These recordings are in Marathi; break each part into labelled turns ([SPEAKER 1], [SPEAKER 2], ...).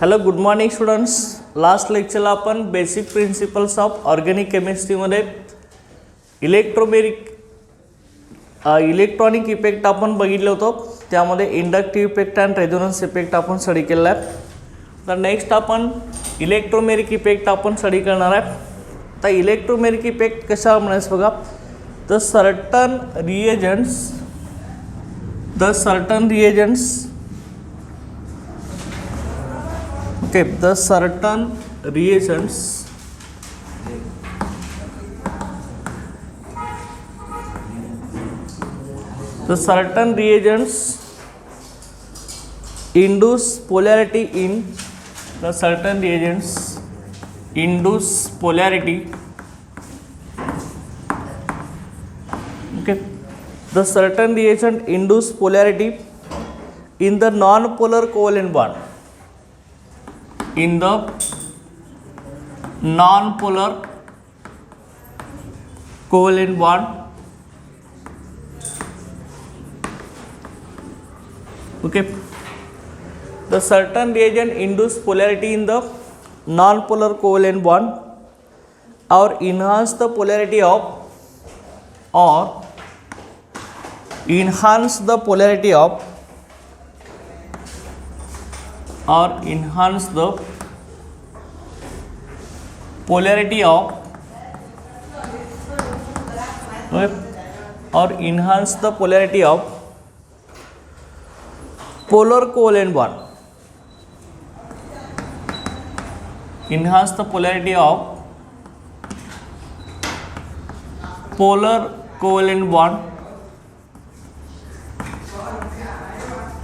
[SPEAKER 1] Hello good morning students. Last लेक्चरला आपण बेसिक प्रिन्सिपल्स ऑफ ऑर्गॅनिक केमिस्ट्रीमध्ये इलेक्ट्रॉनिक इफेक्ट आपण बघितलं होतं. त्यामध्ये inductive effect and resonance effect आपण स्टडी केलेला आहे. तर नेक्स्ट आपण इलेक्ट्रोमेरिक इफेक्ट आपण स्टडी करणार आहे. तर इलेक्ट्रोमेरिक इफेक्ट कशा म्हणायचं बघा. The certain reagents okay the certain reagents induce polarity in the certain reagents induce polarity okay the certain reagent induce polarity in the non-polar covalent bond in the non-polar covalent bond okay the certain reagent induce polarity in the non-polar covalent bond or enhance the polarity of enhance the polarity of or enhance the polarity of polar covalent bond. Enhance the polarity of polar covalent bond.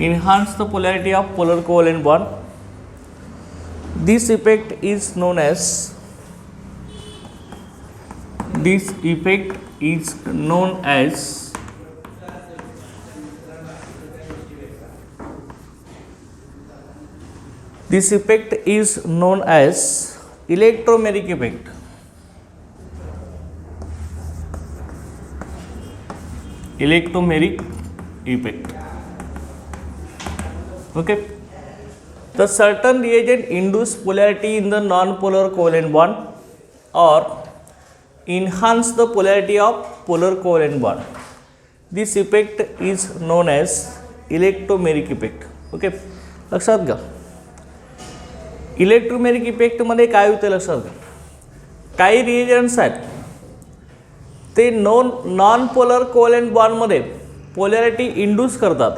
[SPEAKER 1] Enhance the polarity of polar covalent bond. This effect is known as electromeric effect. Electromeric effect. Okay, the certain reagent induce polarity in the non-polar covalent bond or enhance the polarity of polar covalent bond. This effect is known as electromeric effect. Okay, लक्षात घ्या. इलेक्ट्रोमेरिक इफेक्ट मध्ये काय होते लक्षात घ्या. काही रिएजंट्स आहेत ते नॉन पोलर कोव्हॅलेंट बॉन्ड मध्ये पोलॅरिटी इंड्यूस करतात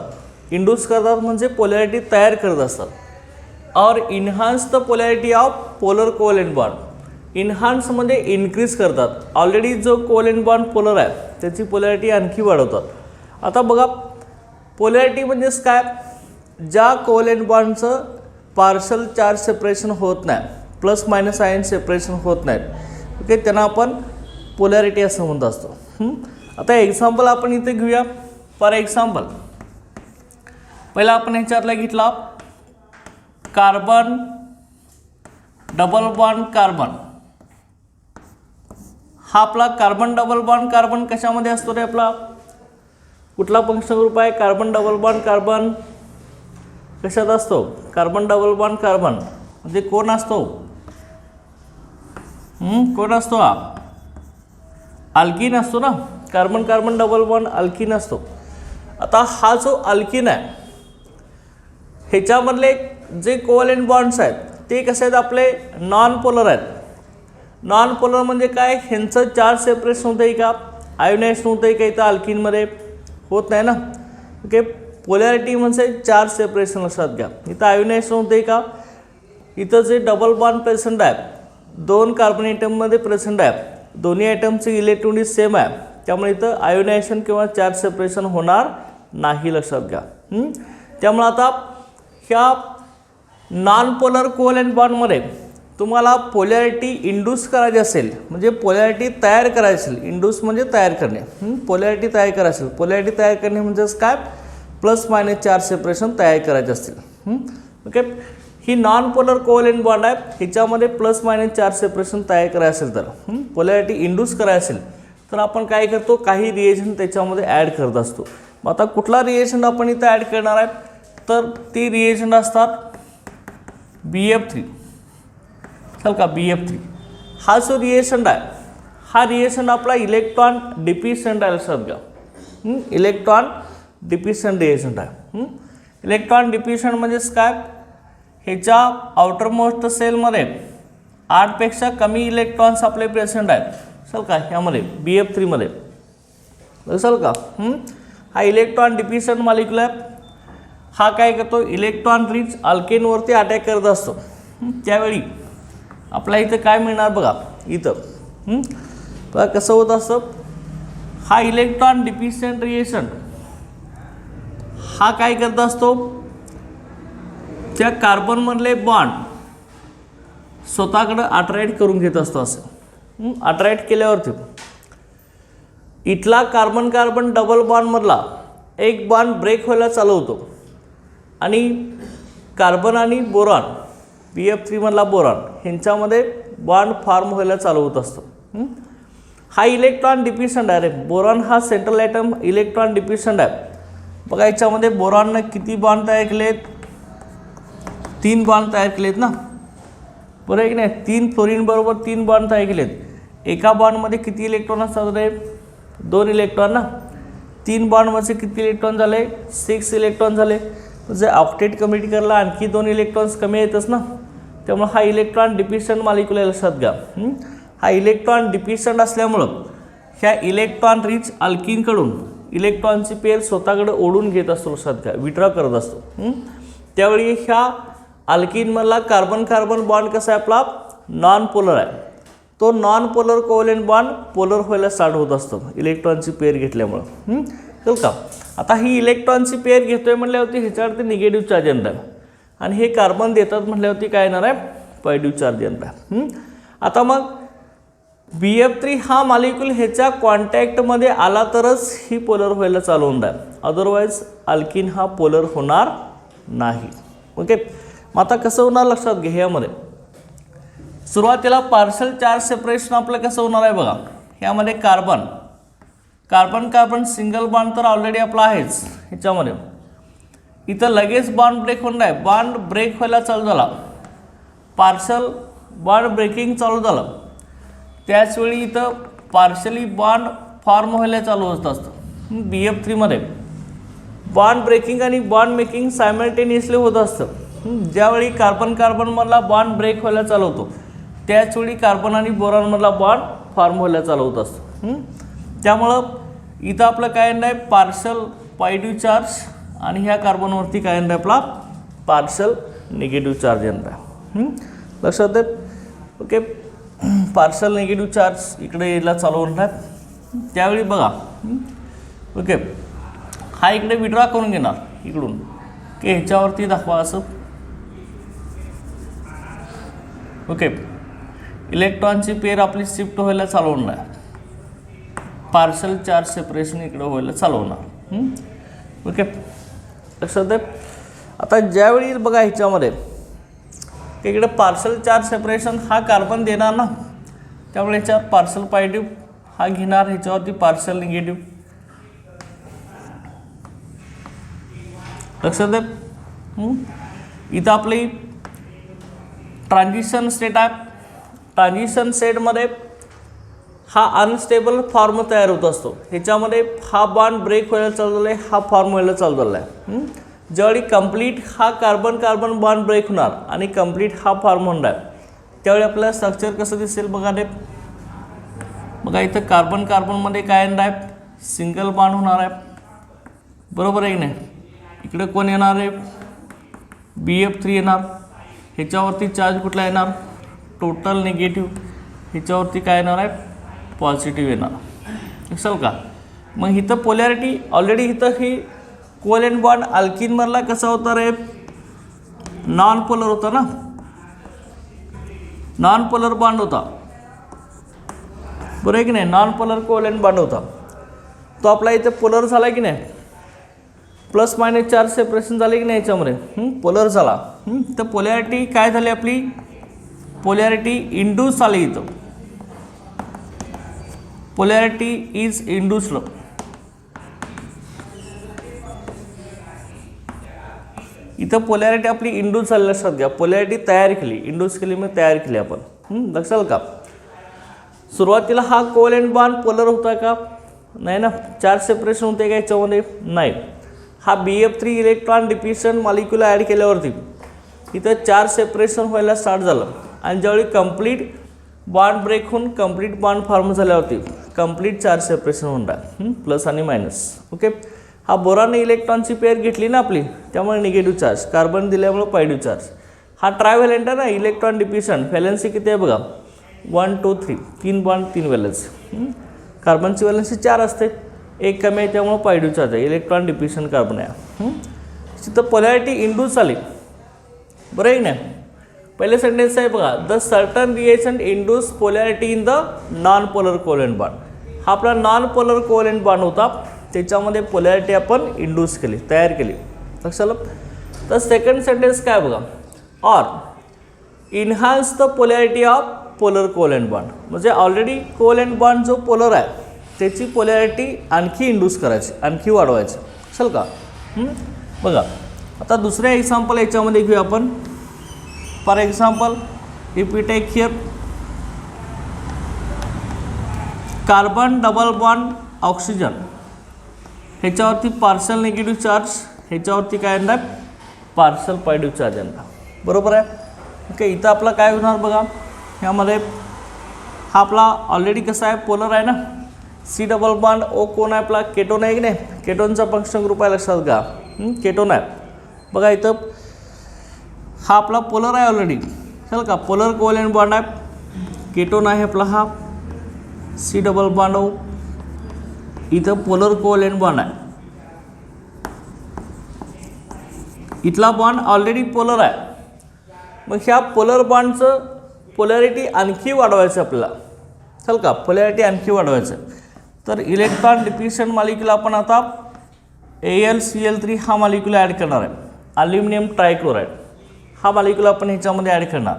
[SPEAKER 1] म्हणजे पोलॅरिटी तयार करत असतात. और enhance the polarity of polar covalent bond. Enhance म्हणजे इन्क्रीज करतात. ऑलरेडी जो कोव्हॅलेंट बॉन्ड पोलर आहे त्याची पोलॅरिटी आणखी वाढवतात. आता बघा पोलॅरिटी म्हणजेच काय. ज्या कोव्हॅलेंट बॉन्डचं पार्शल चार्ज सेपरेशन होत नाही, प्लस मायनस आयन सेपरेशन होत नाहीत, ओके, त्यांना आपण पोलॅरिटी असं म्हणत असतो. आता एक्झाम्पल आपण इथे घेऊया. फॉर एक्झाम्पल पहिला आपण ह्याच्यातला घेतला कार्बन डबल बॉन्ड कार्बन. हा आपला कार्बन डबल बॉन्ड कार्बन कशामध्ये असतो रे. आपला कुठला फंक्शनल ग्रुप आहे. कार्बन डबल बॉन्ड कार्बन कशात असतो. कार्बन डबल बॉन्ड कार्बन म्हणजे कोण असतो. कोण असतो हा. अल्किन असतो ना. Carbon carbon double bond alkene असतो. आता हा जो अल्किन आहे ह्याच्यामधले जे कोव्हॅलेंट बॉन्ड्स आहेत ते कसे आहेत आपले नॉन पोलर आहेत. नॉन पोलर म्हणजे काय. ह्यांचं चार्ज सेपरेशन होतं आहे का, आयोनायझेशन होतं आहे का. इथं अल्किनमध्ये होत नाही ना. ओके, पोलॅरिटी म्हणजे चार्ज सेपरेशन लक्षात घ्या. इथं आयोनायझेशन होतं आहे का. इथं जे डबल बॉन्ड प्रेझेंट आहे दोन कार्बन ॲटममध्ये प्रेझेंट आहे, दोन्ही ॲटमचे इलेक्ट्रॉनिक सेम आहे, त्यामुळे इथं आयोनायझेशन किंवा चार्ज सेपरेशन होणार नाही लक्षात घ्या. त्यामुळे आता ह्या नॉन पोलर कोव्हॅलेंट बॉन्डमध्ये तुम्हाला पोलॅरिटी इंड्यूस करायची असेल म्हणजे पोलॅरिटी तयार करायची असेल. इंड्यूस म्हणजे तयार करणे. पोलॅरिटी तयार करायची असेल. पोलॅरिटी तयार करणे म्हणजेच काय. प्लस मायनस चार्ज सेपरेशन तयार करायचे असतील. ओके, ही नॉन पोलर कोव्हॅलेंट बॉन्ड आहे ह्याच्यामध्ये प्लस मायनस चार्ज सेपरेशन तयार करायचं असेल तर पोलॅरिटी इंड्यूस करायची असेल तर आपण काय करतो काही रिएजंट त्याच्यामध्ये ॲड करत असतो. मग आता कुठला रिएजंट आपण इथं ॲड करणार आहे तर ती रिएजंट असतात BF3 चल का BF3 हा जो रिएजंट आहे हा रिएजंट आपला इलेक्ट्रॉन डिफिशियंट आहे लक्षात घ्या. इलेक्ट्रॉन डिफिशियंट रिएजंट आहे. इलेक्ट्रॉन डिफिशियंट म्हणजेच काय ह्याच्या आउटरमोस्ट सेलमध्ये 8 पेक्षा कमी इलेक्ट्रॉन्स आपले प्रेझेंट आहेत चल का ह्यामध्ये BF3 मध्ये चल का. हा इलेक्ट्रॉन डिफिशियंट मॉलिक्यूल आहे. हा काय करतो इलेक्ट्रॉन रिच अल्केनवरती अटॅक करत असतो. त्यावेळी आपल्या इथं काय मिळणार बघा इथं बघा कसं होत असतं. हा इलेक्ट्रॉन डिफिशियंट रिएक्शन हा काय करत असतो त्या कार्बनमधले बॉन्ड स्वतःकडे अट्रॅक्ट करून घेत असतो. असं अट्रॅक्ट केल्यावरती इथला कार्बन कार्बन डबल बॉन्डमधला एक बॉन्ड ब्रेक व्हायला चालू होतो आणि कार्बन आणि बोरॉन BF3 मधला बोरॉन ह्यांच्यामध्ये बॉन्ड फॉर्म व्हायला चालू होत असतो. हा इलेक्ट्रॉन डिफिशियंट आहे रे. बोरॉन हा सेंट्रल ॲटम इलेक्ट्रॉन डिफिशियंट आहे. बघा याच्यामध्ये बोरॉननं किती बॉन्ड तयार केलेत 3 बॉन्ड तयार केलेत ना बरोबर आहे की नाही. 3 फ्लोरीन बरोबर 3 बॉन्ड तयार केलेत. एका बॉन्डमध्ये किती इलेक्ट्रॉन असतात रे 2 इलेक्ट्रॉन ना. 3 बॉन्डमध्ये किती इलेक्ट्रॉन झाले 6 इलेक्ट्रॉन झाले. म्हणजे ऑक्टेट कम्प्लीट करायला आणखी 2 इलेक्ट्रॉन्स कमी येतच ना. त्यामुळे हा इलेक्ट्रॉन डिफिशियंट मॉलिक्यूल आहे लक्षात घ्या. हा इलेक्ट्रॉन डिफिशियंट असल्यामुळं ह्या इलेक्ट्रॉन रिच अल्किनकडून इलेक्ट्रॉनची पेर स्वतःकडे ओढून घेत असतो लक्षात घ्या विड्रॉ करत असतो. त्यावेळी ह्या अल्किनमधला कार्बन कार्बन बॉन्ड कसा आहे आपला नॉन पोलर आहे. तो non polar covalent bond polar व्हायला स्टार्ट होत असतो इलेक्ट्रॉनची पेर घेतल्यामुळं. चल का आता ही इलेक्ट्रॉनची पेर घेतोय म्हटल्यावरती ह्याच्यावरती निगेटिव्ह चार्ज येणार आहे आणि हे कार्बन देतात म्हटल्यावरती काय येणार आहे पॉझिटिव्ह चार्ज येणार आहे. आता मग BF3 हा मॉलिक्यूल ह्याच्या कॉन्टॅक्टमध्ये आला तरच ही पोलर व्हायला चालू होणार आहे. अदरवाईज अल्किन हा पोलर होणार नाही. ओके मग आता कसं होणार लक्षात घ्या. ह्यामध्ये सुरुवातीला पार्शल चार्ज सेपरेशन आपलं कसं होणार आहे बघा. ह्यामध्ये carbon carbon carbon single bond तर ऑलरेडी आपला आहेच ह्याच्यामध्ये. इथं लगेच बॉन्ड ब्रेक होणार आहे. बॉन्ड ब्रेक व्हायला चालू झाला पार्शल बॉन्ड ब्रेकिंग चालू झालं त्याचवेळी इथं पार्शली बॉन्ड फॉर्म व्हायला चालू होत असतं. BF3 मध्ये बॉन्ड ब्रेकिंग आणि बॉन्ड मेकिंग सायमल्टेनियसली होत असतं. ज्यावेळी कार्बन कार्बनमधला बॉन्ड ब्रेक व्हायला चालू होतो त्याचवेळी कार्बन आणि बोरॉनमधला बॉन्ड फॉर्म व्हायला चालू होत असतो. त्यामुळं इथं आपलं काय येणार आहे पार्शल पॉझिटिव्ह चार्ज आणि ह्या कार्बनवरती काय येणार आहे आपला पार्शल निगेटिव्ह चार्ज येणार आहे. लक्षात आहे. ओके पार्शल निगेटिव्ह चार्ज इकडे यायला चालू होणार आहे. त्यावेळी बघा ओके हा इकडे विड्रॉ करून घेणार इकडून की ह्याच्यावरती दाखवा असं. ओके इलेक्ट्रॉनची पेर आपली शिफ्ट व्हायला चालू होणार आहे. पार्शल चार्ज सेपरेशन इकडे व्हायला चालू होणार. ओके लक्षात आहे. आता ज्यावेळी बघा ह्याच्यामध्ये इकडे पार्शल चार्ज सेपरेशन हा कार्बन देणार ना त्यामुळे ह्याच्यावर पार्शल पॉझिटिव्ह हा घेणार ह्याच्यावरती पार्शल निगेटिव्ह. लक्षात आहे. इथं आपली ट्रान्झिशन स्टेट आहे. ट्रान्झिशन स्टेटमध्ये हा अनस्टेबल फॉर्म तयार होत असतो. ह्याच्यामध्ये हा बॉन्ड ब्रेक व्हायला चालू झाला आहे हा फॉर्म व्हायला चालू झाला आहे. ज्यावेळी कंप्लीट हा कार्बन कार्बन बॉन्ड ब्रेक होणार आणि कंप्लीट हा फॉर्म होणार त्यावेळी आपल्याला स्ट्रक्चर कसं दिसेल बघा रे. बघा इथं कार्बन कार्बनमध्ये काय येणार आहे सिंगल बॉन्ड होणार आहे बरोबर आहे की नाही. इकडे कोण येणार आहे BF3 येणार. ह्याच्यावरती चार्ज कुठला येणार टोटल निगेटिव्ह. ह्याच्यावरती काय येणार आहे पॉझिटिव्ह येणार. असेल का. मग इथं पोलॅरिटी ऑलरेडी इथं ही कोव्हॅलेंट बॉन्ड अल्किनमधला कसा होता रे नॉन पोलर होता ना. नॉन पोलर बॉन्ड होता बरोबर आहे की नाही. नॉन पोलर कोव्हॅलेंट बॉन्ड होता तो आपला इथे पोलर झाला की नाही. प्लस मायनस चार्ज सेपरेशन झाले की नाही याच्यामध्ये पोलर झाला. तर पोलॅरिटी काय झाली आपली पोलॅरिटी इंड्यूस झाली. इथं पोलॅरिटी इज इंड्यूस्ड. इथं पोलॅरिटी आपली इंड्यूस झाली लक्षात घ्या, पोलॅरिटी तयार केली, इंड्यूस केली मग तयार केली आपण, लक्षात का. सुरुवातीला हा कोव्हॅलेंट बॉन्ड पोलर होता का, नाही ना, चार्ज सेपरेशन होते का याच्यामध्ये, नाही. हा BF3 electron diffusion molecule add केल्यावरती इथं चार्ज सेपरेशन व्हायला स्टार्ट झालं आणि ज्यावेळी कंप्लीट बॉन्ड ब्रेक होऊन कंप्लीट बॉन्ड फॉर्म झाल्यावरती कंप्लीट चार्ज सेपरेशन होणार, प्लस आणि मायनस. ओके, हा बोरॉन इलेक्ट्रॉनची पेअर घेतली ना आपली, त्यामुळे निगेटिव्ह चार्ज, कार्बन दिल्यामुळे पॉझिटिव्ह चार्ज. हा ट्रायव्हॅलेंट आहे ना, इलेक्ट्रॉन डिफ्युजन, व्हॅलेन्सी किती आहे बघा, 1 2 3, 3 बॉन्ड 3 व्हॅलेन्सी. कार्बनची व्हॅलेन्सी 4 असते, एक कमी आहे त्यामुळे पॉझिटिव्ह चार्ज आहे, इलेक्ट्रॉन डिफ्युजन कार्बन आहे. तिथं पोलॅरिटी इंड्यूस झाली, बरं आहे ना. पहिले सेंटेन्स आहे बघा, the certain reaction induce polarity in the non polar covalent bond. हा आपला नॉन पोलर कोव्हॅलेंट बॉन्ड होता, त्याच्यामध्ये पोलॅरिटी आपण इंड्यूस केली, तयार केली, लक्षात आलं. तर सेकंड सेंटेन्स काय बघा, or enhance the polarity of polar covalent bond. म्हणजे ऑलरेडी कोव्हॅलेंट बॉन्ड जो पोलर आहे त्याची पोलॅरिटी आणखी इंड्यूस करायची, आणखी वाढवायची, चल का. बघा आता दुसऱ्या एक्झाम्पल याच्यामध्ये घेऊया आपण. For example if we take here carbon double bond oxygen, ह्याच्यावरती पार्शल निगेटिव्ह चार्ज, ह्याच्यावरती काय येणार, पार्शल पॉझिटिव्ह चार्ज येणार, बरोबर आहे. ओके, इथं आपला काय होणार बघा, ह्यामध्ये हा आपला ऑलरेडी कसा आहे, पोलर आहे ना, C डबल बॉन्ड O कोण आहे आपला, केटोन आहे की नाही, केटोनचा फंक्शन ग्रुप आहे, लक्षात घ्या, केटोन आहे. बघा इथं हा आपला पोलर आहे ऑलरेडी, चल का, पोलर कोव्हॅलेंट बॉन्ड आहे, केटोन आहे आपला हा C डबल बॉन्ड O, इथं पोलर कोव्हॅलेंट बॉन्ड आहे. इथला बॉन्ड ऑलरेडी पोलर आहे, मग ह्या पोलर बॉन्डचं पोलॅरिटी आणखी वाढवायचं आपल्याला, चल का, पोलॅरिटी आणखी वाढवायचं. तर इलेक्ट्रॉन डिफ्युजन मॉलिक्यूल आपण आता AlCl3 हा मॉलिक्यूल ॲड करणार आहे, अल्युमिनियम ट्रायक्लोराइड हा मॉलिक्यूल आपण ह्याच्यामध्ये ॲड करणार.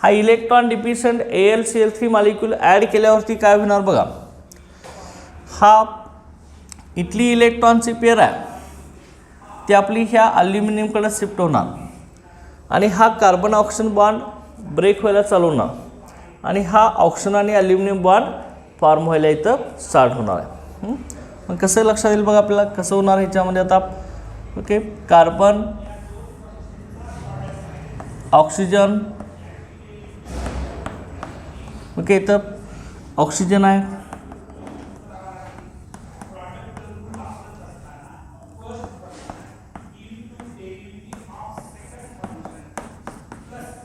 [SPEAKER 1] हा electron diffusion AlCl3 molecule add केल्यावरती काय होणार बघा, हा इथली इलेक्ट्रॉनची पेअर आहे ती आपली ह्या अल्युमिनियमकडे शिफ्ट होणार आणि हा कार्बन ऑक्सिजन बॉन्ड ब्रेक व्हायला चालू होणार आणि हा ऑक्सिजन आणि अल्युमिनियम बॉन्ड फॉर्म व्हायला इथं स्टार्ट होणार आहे. मग कसं लक्षात येईल बघा आपल्याला, कसं होणार ह्याच्यामध्ये आता. ओके, कार्बन ऑक्सिजन, ओके, इथं ऑक्सिजन आहे,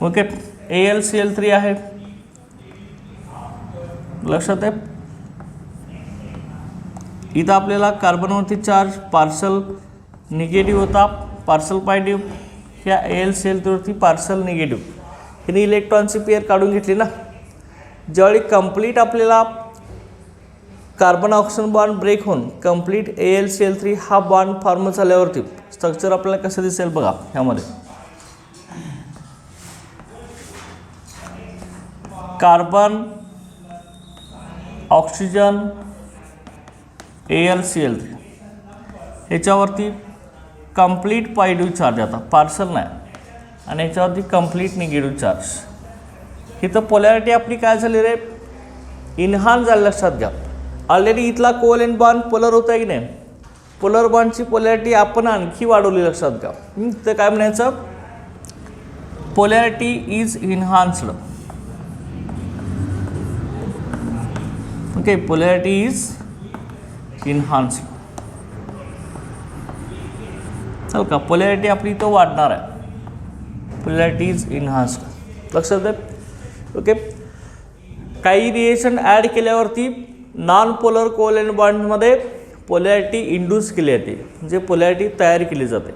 [SPEAKER 1] ओके, AlCl3 आहे, लक्षात आहे. इथं आपल्याला कार्बनवरती चार्ज पार्सल निगेटिव्ह होता, पार्सल पॉझिटिव्ह, ह्या AlCl3वरती पार्सल निगेटिव्ह, हिने इलेक्ट्रॉनची पेअर काढून घेतली ना. ज्यावेळी कंप्लीट आपल्याला कार्बन ऑक्सिजन बॉन्ड ब्रेक होऊन कंप्लीट AlCl3 हा बॉन्ड फॉर्म झाल्यावरती स्ट्रक्चर आपल्याला कसं दिसेल बघा, ह्यामध्ये कार्बन ऑक्सिजन AlCl3 ह्याच्यावरती कंप्लीट पॉझिटिव्ह चार्ज, आता पार्सल नाही, आणि ह्याच्यावरती कंप्लीट निगेटिव्ह चार्ज. इथं पोलॅरिटी आपली काय झाली रे, इन्हान्स झाली, लक्षात घ्या. ऑलरेडी इथला कोव्हॅलेंट बॉन्ड पोलर होता की नाही, पोलर बॉन्डची पोलॅरिटी आपण आणखी वाढवली, लक्षात घ्या. तर काय म्हणायचं, polarity is enhanced. Okay, polarity is enhanced, चल का, पोलॅरिटी आपली इथं वाढणार आहे, पोलॅरिटी इज इन्हान्स्ड, लक्षात आहे. ओके, काही रिएक्शन ॲड केल्यावरती नॉन पोलर कोव्हॅलेंट बॉन्डमध्ये पोलॅरिटी इंड्यूस केली जाते, म्हणजे पोलॅरिटी तयार केली जाते,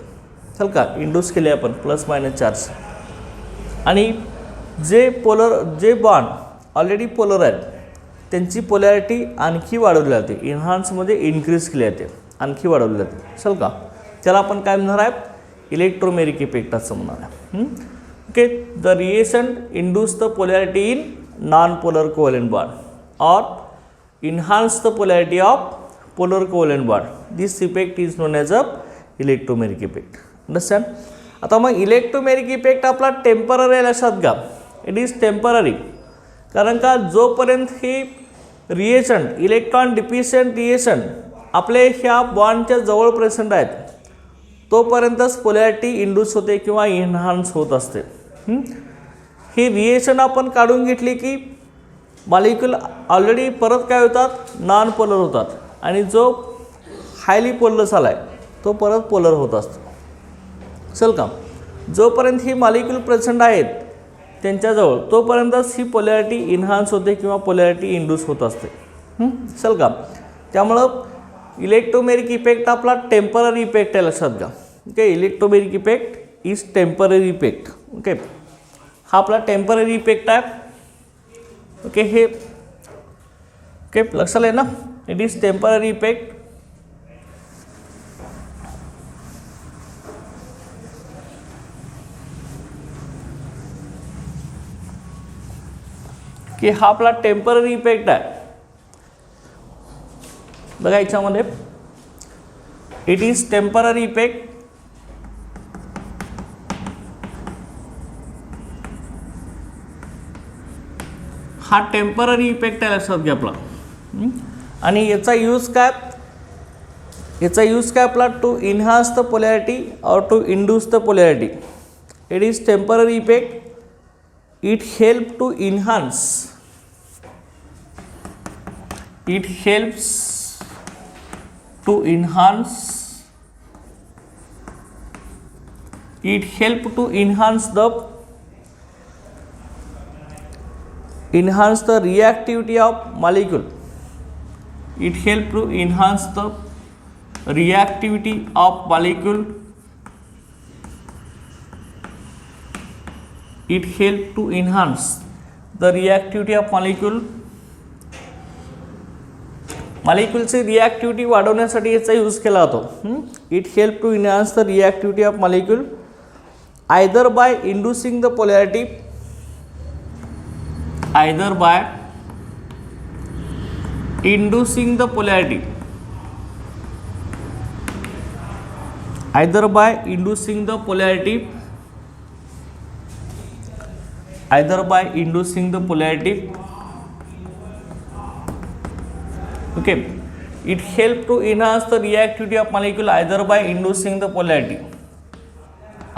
[SPEAKER 1] चल का, इंड्यूस केली आपण प्लस मायनस चार्ज. आणि जे बॉन्ड ऑलरेडी पोलर आहेत त्यांची पोलॅरिटी आणखी वाढवली जाते, इन्हान्समध्ये इन्क्रीज केली जाते, आणखी वाढवली जाते, चल का. त्याला आपण काय म्हणणार आहे, इलेक्ट्रोमेरिक इफेक्ट असं म्हणणार आहे. Okay, the reaction induce the polarity in non polar covalent bond और enhance the polarity of polar covalent bond. This effect is known as a electromeric effect. Understand. आता मग इलेक्ट्रोमेरिक इफेक्ट आपला टेम्पररी आहे लक्षात घ्या. It is temporary. कारण का जोपर्यंत ही रिएजंट इलेक्ट्रॉन डिफिशियंट रिएजंट आपले ह्या बॉन्डच्या जवळ प्रेझेंट आहेत तोपर्यंतच पोलॅरिटी इंड्यूस होते किंवा इन्हान्स होत असते. ही रिएजंट आपण काढून घेतली की मॉलिक्यूल ऑलरेडी परत काय होतात नॉन पोलर होतात आणि जो हायली पोलर झाला आहे तो परत पोलर होत असतो. चल का जोपर्यंत ही मॉलिक्यूल प्रेझेंट आहेत त्यांच्याजवळ तोपर्यंतच ही पोलॅरिटी इन्हान्स होते किंवा पोलॅरिटी इंड्यूस होत असते. चल का त्यामुळं इलेक्ट्रोमेरिक इफेक्ट आपला टेम्पररी इफेक्ट आहे लक्षात घ्या. Okay electromeric effect is temporary effect. Okay हा आपला टेम्पररी इफेक्ट आहे. ओके हे ओके लक्षात आहे ना. It is temporary effect. की हा आपला टेम्पररी इफेक्ट आहे. बघा याच्यामध्ये इट इज टेम्पररी इफेक्ट. हा टेम्पररी इफेक्ट आहे लक्षात घ्या आपला. आणि याचा यूज काय आपला टू इन्हान्स द पोलॅरिटी और to induce the polarity. It is temporary effect. It help to enhance. It helps to enhance. It help to enhance the reactivity of molecule. It help to enhance the reactivity of molecule. It help to enhance the reactivity of molecule. मॉलिक्यूलची रिॲक्टिव्हिटी वाढवण्यासाठी याचा यूज केला जातो. It help to enhance the reactivity of molecule either by inducing the polarity. Either by inducing the polarity. Either by inducing the polarity. Either by inducing the polarity. Okay, it help to enhance the reactivity of molecule either by inducing the polarity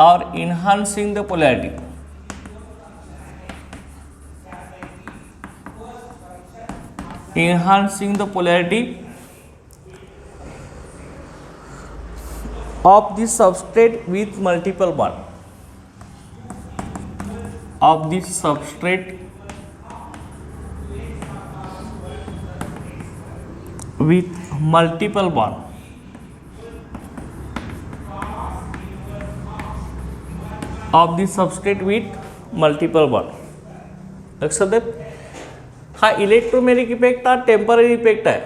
[SPEAKER 1] or enhancing the polarity. Enhancing the polarity of the substrate with multiple bond. Of the substrate with multiple bond. Of the substrate with multiple bond. लक्षात आहे. हा इलेक्ट्रोमेरिक इफेक्ट हा टेम्पररी इफेक्ट आहे.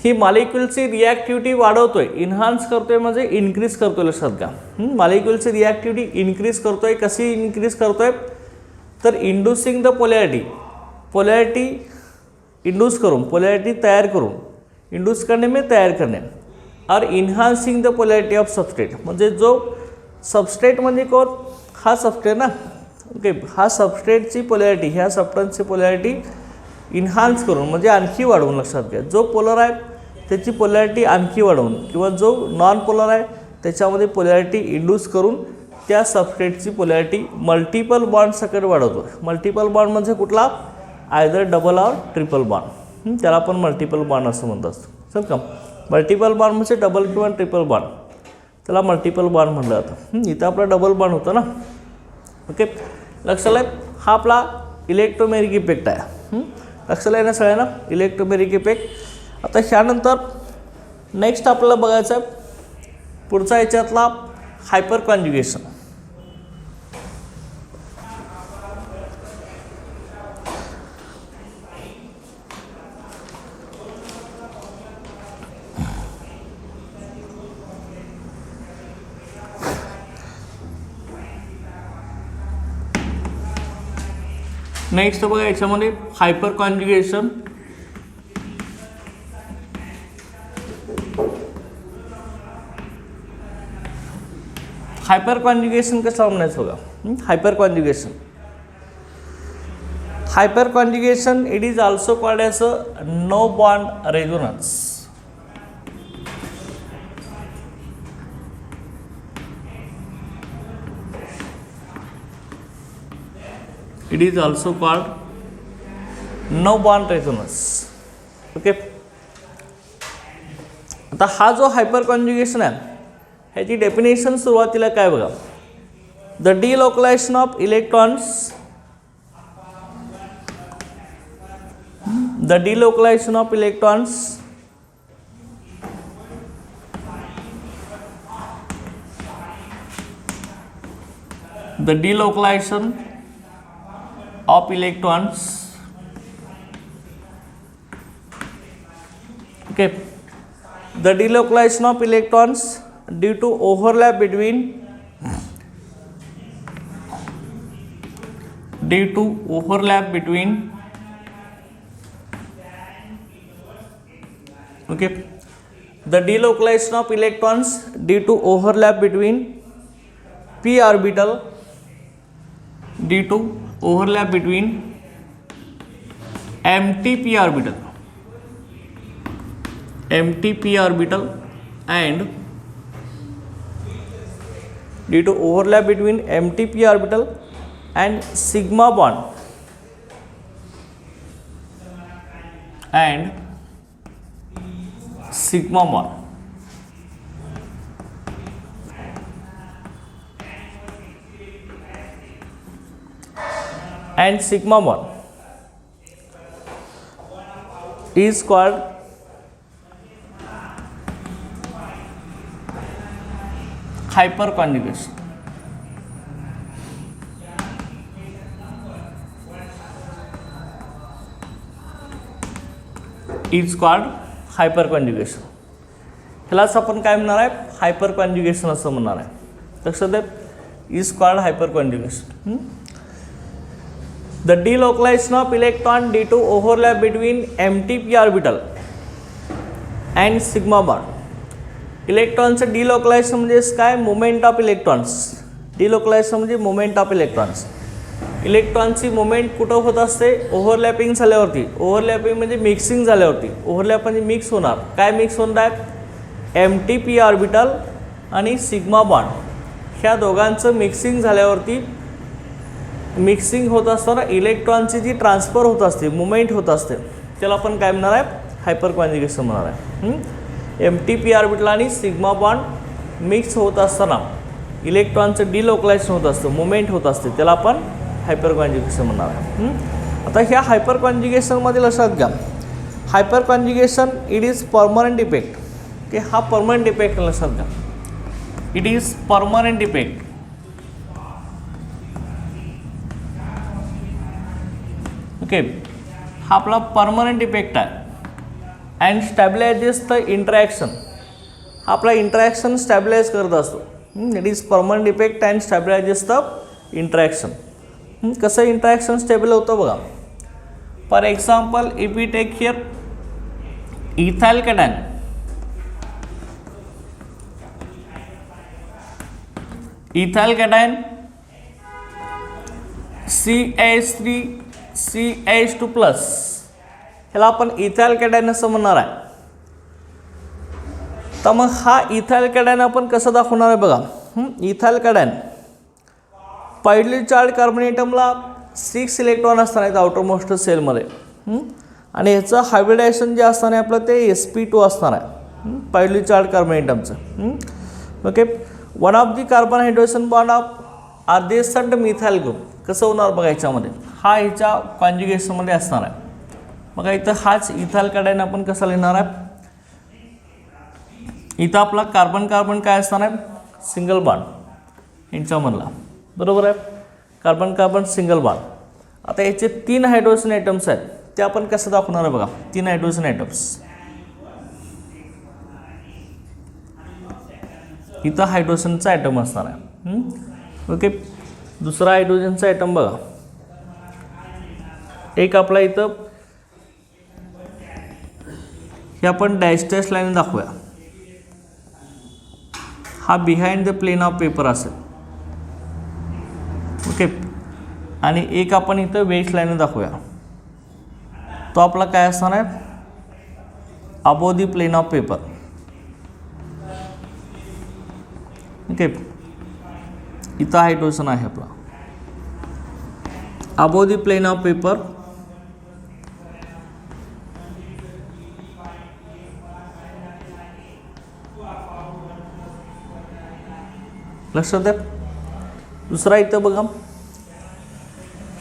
[SPEAKER 1] ही मॉलिक्यूलची रिॲक्टिव्हिटी वाढवतोय इन्हान्स करतोय म्हणजे इन्क्रीज करतोय लक्षात घ्या. मॉलिक्यूलची रिॲक्टिव्हिटी इन्क्रीज करतोय. कशी इन्क्रीज करतोय तर इंड्यूसिंग द पोलॅरिटी इंड्यूस करून पोलॅरिटी तैयार करून इंड्यूस करने में तैयार करने और इन्हान्सिंग द पोलॅरिटी ऑफ सबस्ट्रेट. म्हणजे जो सबस्ट्रेट म्हणजे कोण हा सबस्ट्रेट ना. ओके हा सबस्ट्रेटची पोलॅरिटी ह्या सबस्टन्सची पोलॅरिटी इन्हान्स करून म्हणजे आणखी वाढवून लक्षात घ्या. जो पोलर आहे त्याची पोलॅरिटी आणखी वाढवून किंवा जो नॉन पोलर आहे त्याच्यामध्ये पोलॅरिटी इंड्यूस करून त्या सबस्ट्रेटची पोलॅरिटी मल्टिपल बॉन्ड सकट वाढवतो. मल्टिपल बॉन्ड म्हणजे कुठला आयदर डबल और ट्रिपल बॉन्ड. त्याला आपण मल्टिपल बॉन्ड असं म्हणत असतो. चल का मल्टिपल बॉन्ड म्हणजे डबल किंवा ट्रिपल बॉन्ड त्याला मल्टिपल बॉन्ड म्हटलं जातं. इथं आपला डबल बॉन्ड होतं ना. ओके लक्षात आहे. हा आपला इलेक्ट्रोमेरिक इफेक्ट आहे. लक्षात आहे ना सगळ्यांना इलेक्ट्रोमेरिक इफेक्ट. आता ह्यानंतर नेक्स्ट आपल्याला बघायचं आहे पुढचा याच्यातला हायपर कॉन्ज्युगेशन. नेक्स्ट बघा याच्यामध्ये हायपर कॉन्ज्युगेशन. हायपर कॉन्जुगेशन कसं म्हणायचं बघा. Hyperconjugation, hyperconjugation it is also called as no bond resonance. It is also called no bond resonance. Okay. आता हा जो हायपर कॉन्जुगेशन आहे ह्याची डेफिनेशन सुरुवातीला काय बघा. The delocalisation of electrons, the delocalization of electrons the delocalization of electrons, okay, the delocalization of electrons due to overlap between okay, the delocalization of electrons due to overlap between p orbital, due to overlap between empty p orbital and due to overlap between empty p orbital and sigma bond and sigma bond. And sigma bond is called hyperconjugation. Is called hyper conjugation. ह्यालाच आपण काय म्हणणार आहे, हायपर कॉन्जुगेशन असं म्हणणार आहे. लक्षात आहे, is called hyperconjugation. The delocalisation of electron due to overlap between empty p orbital and sigma bond. इलेक्ट्रॉनचं डिलोकलायझेशन म्हणजे काय, मोमेंट ऑफ इलेक्ट्रॉन्स. डिलोकलायझेशन म्हणजे मोमेंट ऑफ इलेक्ट्रॉन्स. इलेक्ट्रॉनची मुवमेंट कुठं होत असते, ओव्हरलॅपिंग झाल्यावरती. ओव्हरलॅपिंग म्हणजे मिक्सिंग झाल्यावरती. ओव्हरलॅप म्हणजे मिक्स होणार. काय मिक्स होणार आहे, एम्प्टी पी ऑर्बिटल आणि सिग्मा बॉन्ड ह्या दोघांचं मिक्सिंग झाल्यावरती, मिक्सिंग होत असताना इलेक्ट्रॉनची जी ट्रान्सफर होत असते, मुवमेंट होत असते, त्याला आपण काय म्हणणार आहे, हायपर कॉन्जुगेशन म्हणणार आहे. एम्प्टी पी ऑर्बिटल आणि सिग्मा बॉन्ड मिक्स होत असताना इलेक्ट्रॉनचं डिलोकलायझेशन होत असतं, मुवमेंट होत असते, त्याला आपण हायपर कॉन्जुगेशन म्हणणार आहे. आता ह्या हायपर कॉन्जुगेशनमध्ये लक्षात घ्या, hyperconjugation it is permanent effect. की हा परमनंट इफेक्ट लक्षात घ्या, it is permanent effect. Okay, हा आपला परमनंट इफेक्ट आहे. And stabilises the interaction. हा आपला इंटरॅक्शन स्टॅबिलाइज करत असतो. It is permanent effect and stabilises the interaction. कसं इंटरॅक्शन स्टेबल होतं बघा. For example, if we take here ethyl cation, CH3 CH2+, ह्याला आपण इथाइल कॅटायन असं म्हणणार आहे. तर मग हा इथाइल कॅटायन आपण कसं दाखवणार आहे बघा. इथाइल कॅटायन पहिली चार्ज कार्बन ॲटमला 6 इलेक्ट्रॉन असणार आहेत आउटर मोस्ट सेलमध्ये. आणि ह्याचं हायब्रिडायझेशन जे असणार आहे आपलं ते sp2 असणार आहे, पहिली चार्ज कार्बन ॲटमचं. Okay, one of the carbon hydrogen bond of adjacent methyl group कसं होणार बघा ह्याच्यामध्ये, हा ह्याच्या कॉन्जुगेशनमध्ये असणार आहे. बघा इथं हाच इथाइल कॅटायन आपण कसा लिहिणार आहे, इथं आपला कार्बन कार्बन काय असणार आहे, सिंगल बॉन्ड यांच्यामधला, बरोबर आहे, कार्बन कार्बन सिंगल बॉन्ड. आता याचे 3 हायड्रोजन ॲटम्स आहेत, ते आपण कसं दाखवणार आहे बघा. 3 हायड्रोजन ॲटम्स, इथं हायड्रोजनचा ॲटम असणार आहे. ओके, दुसरा हायड्रोजनचा ॲटम बघा, एक आपला इथं हे आपण डॅश डॅश लाईन दाखवूया. हा behind the plane of paper असेल. ओके. आणि एक आपण इथं वेज लाईन दाखवूया. तो आपला काय असणार आहे, above the plane of paper. Okay. इथं हायड्रोजन आहे आपला above the plane of paper. लक्षात द्या. दुसरा इथं बघा,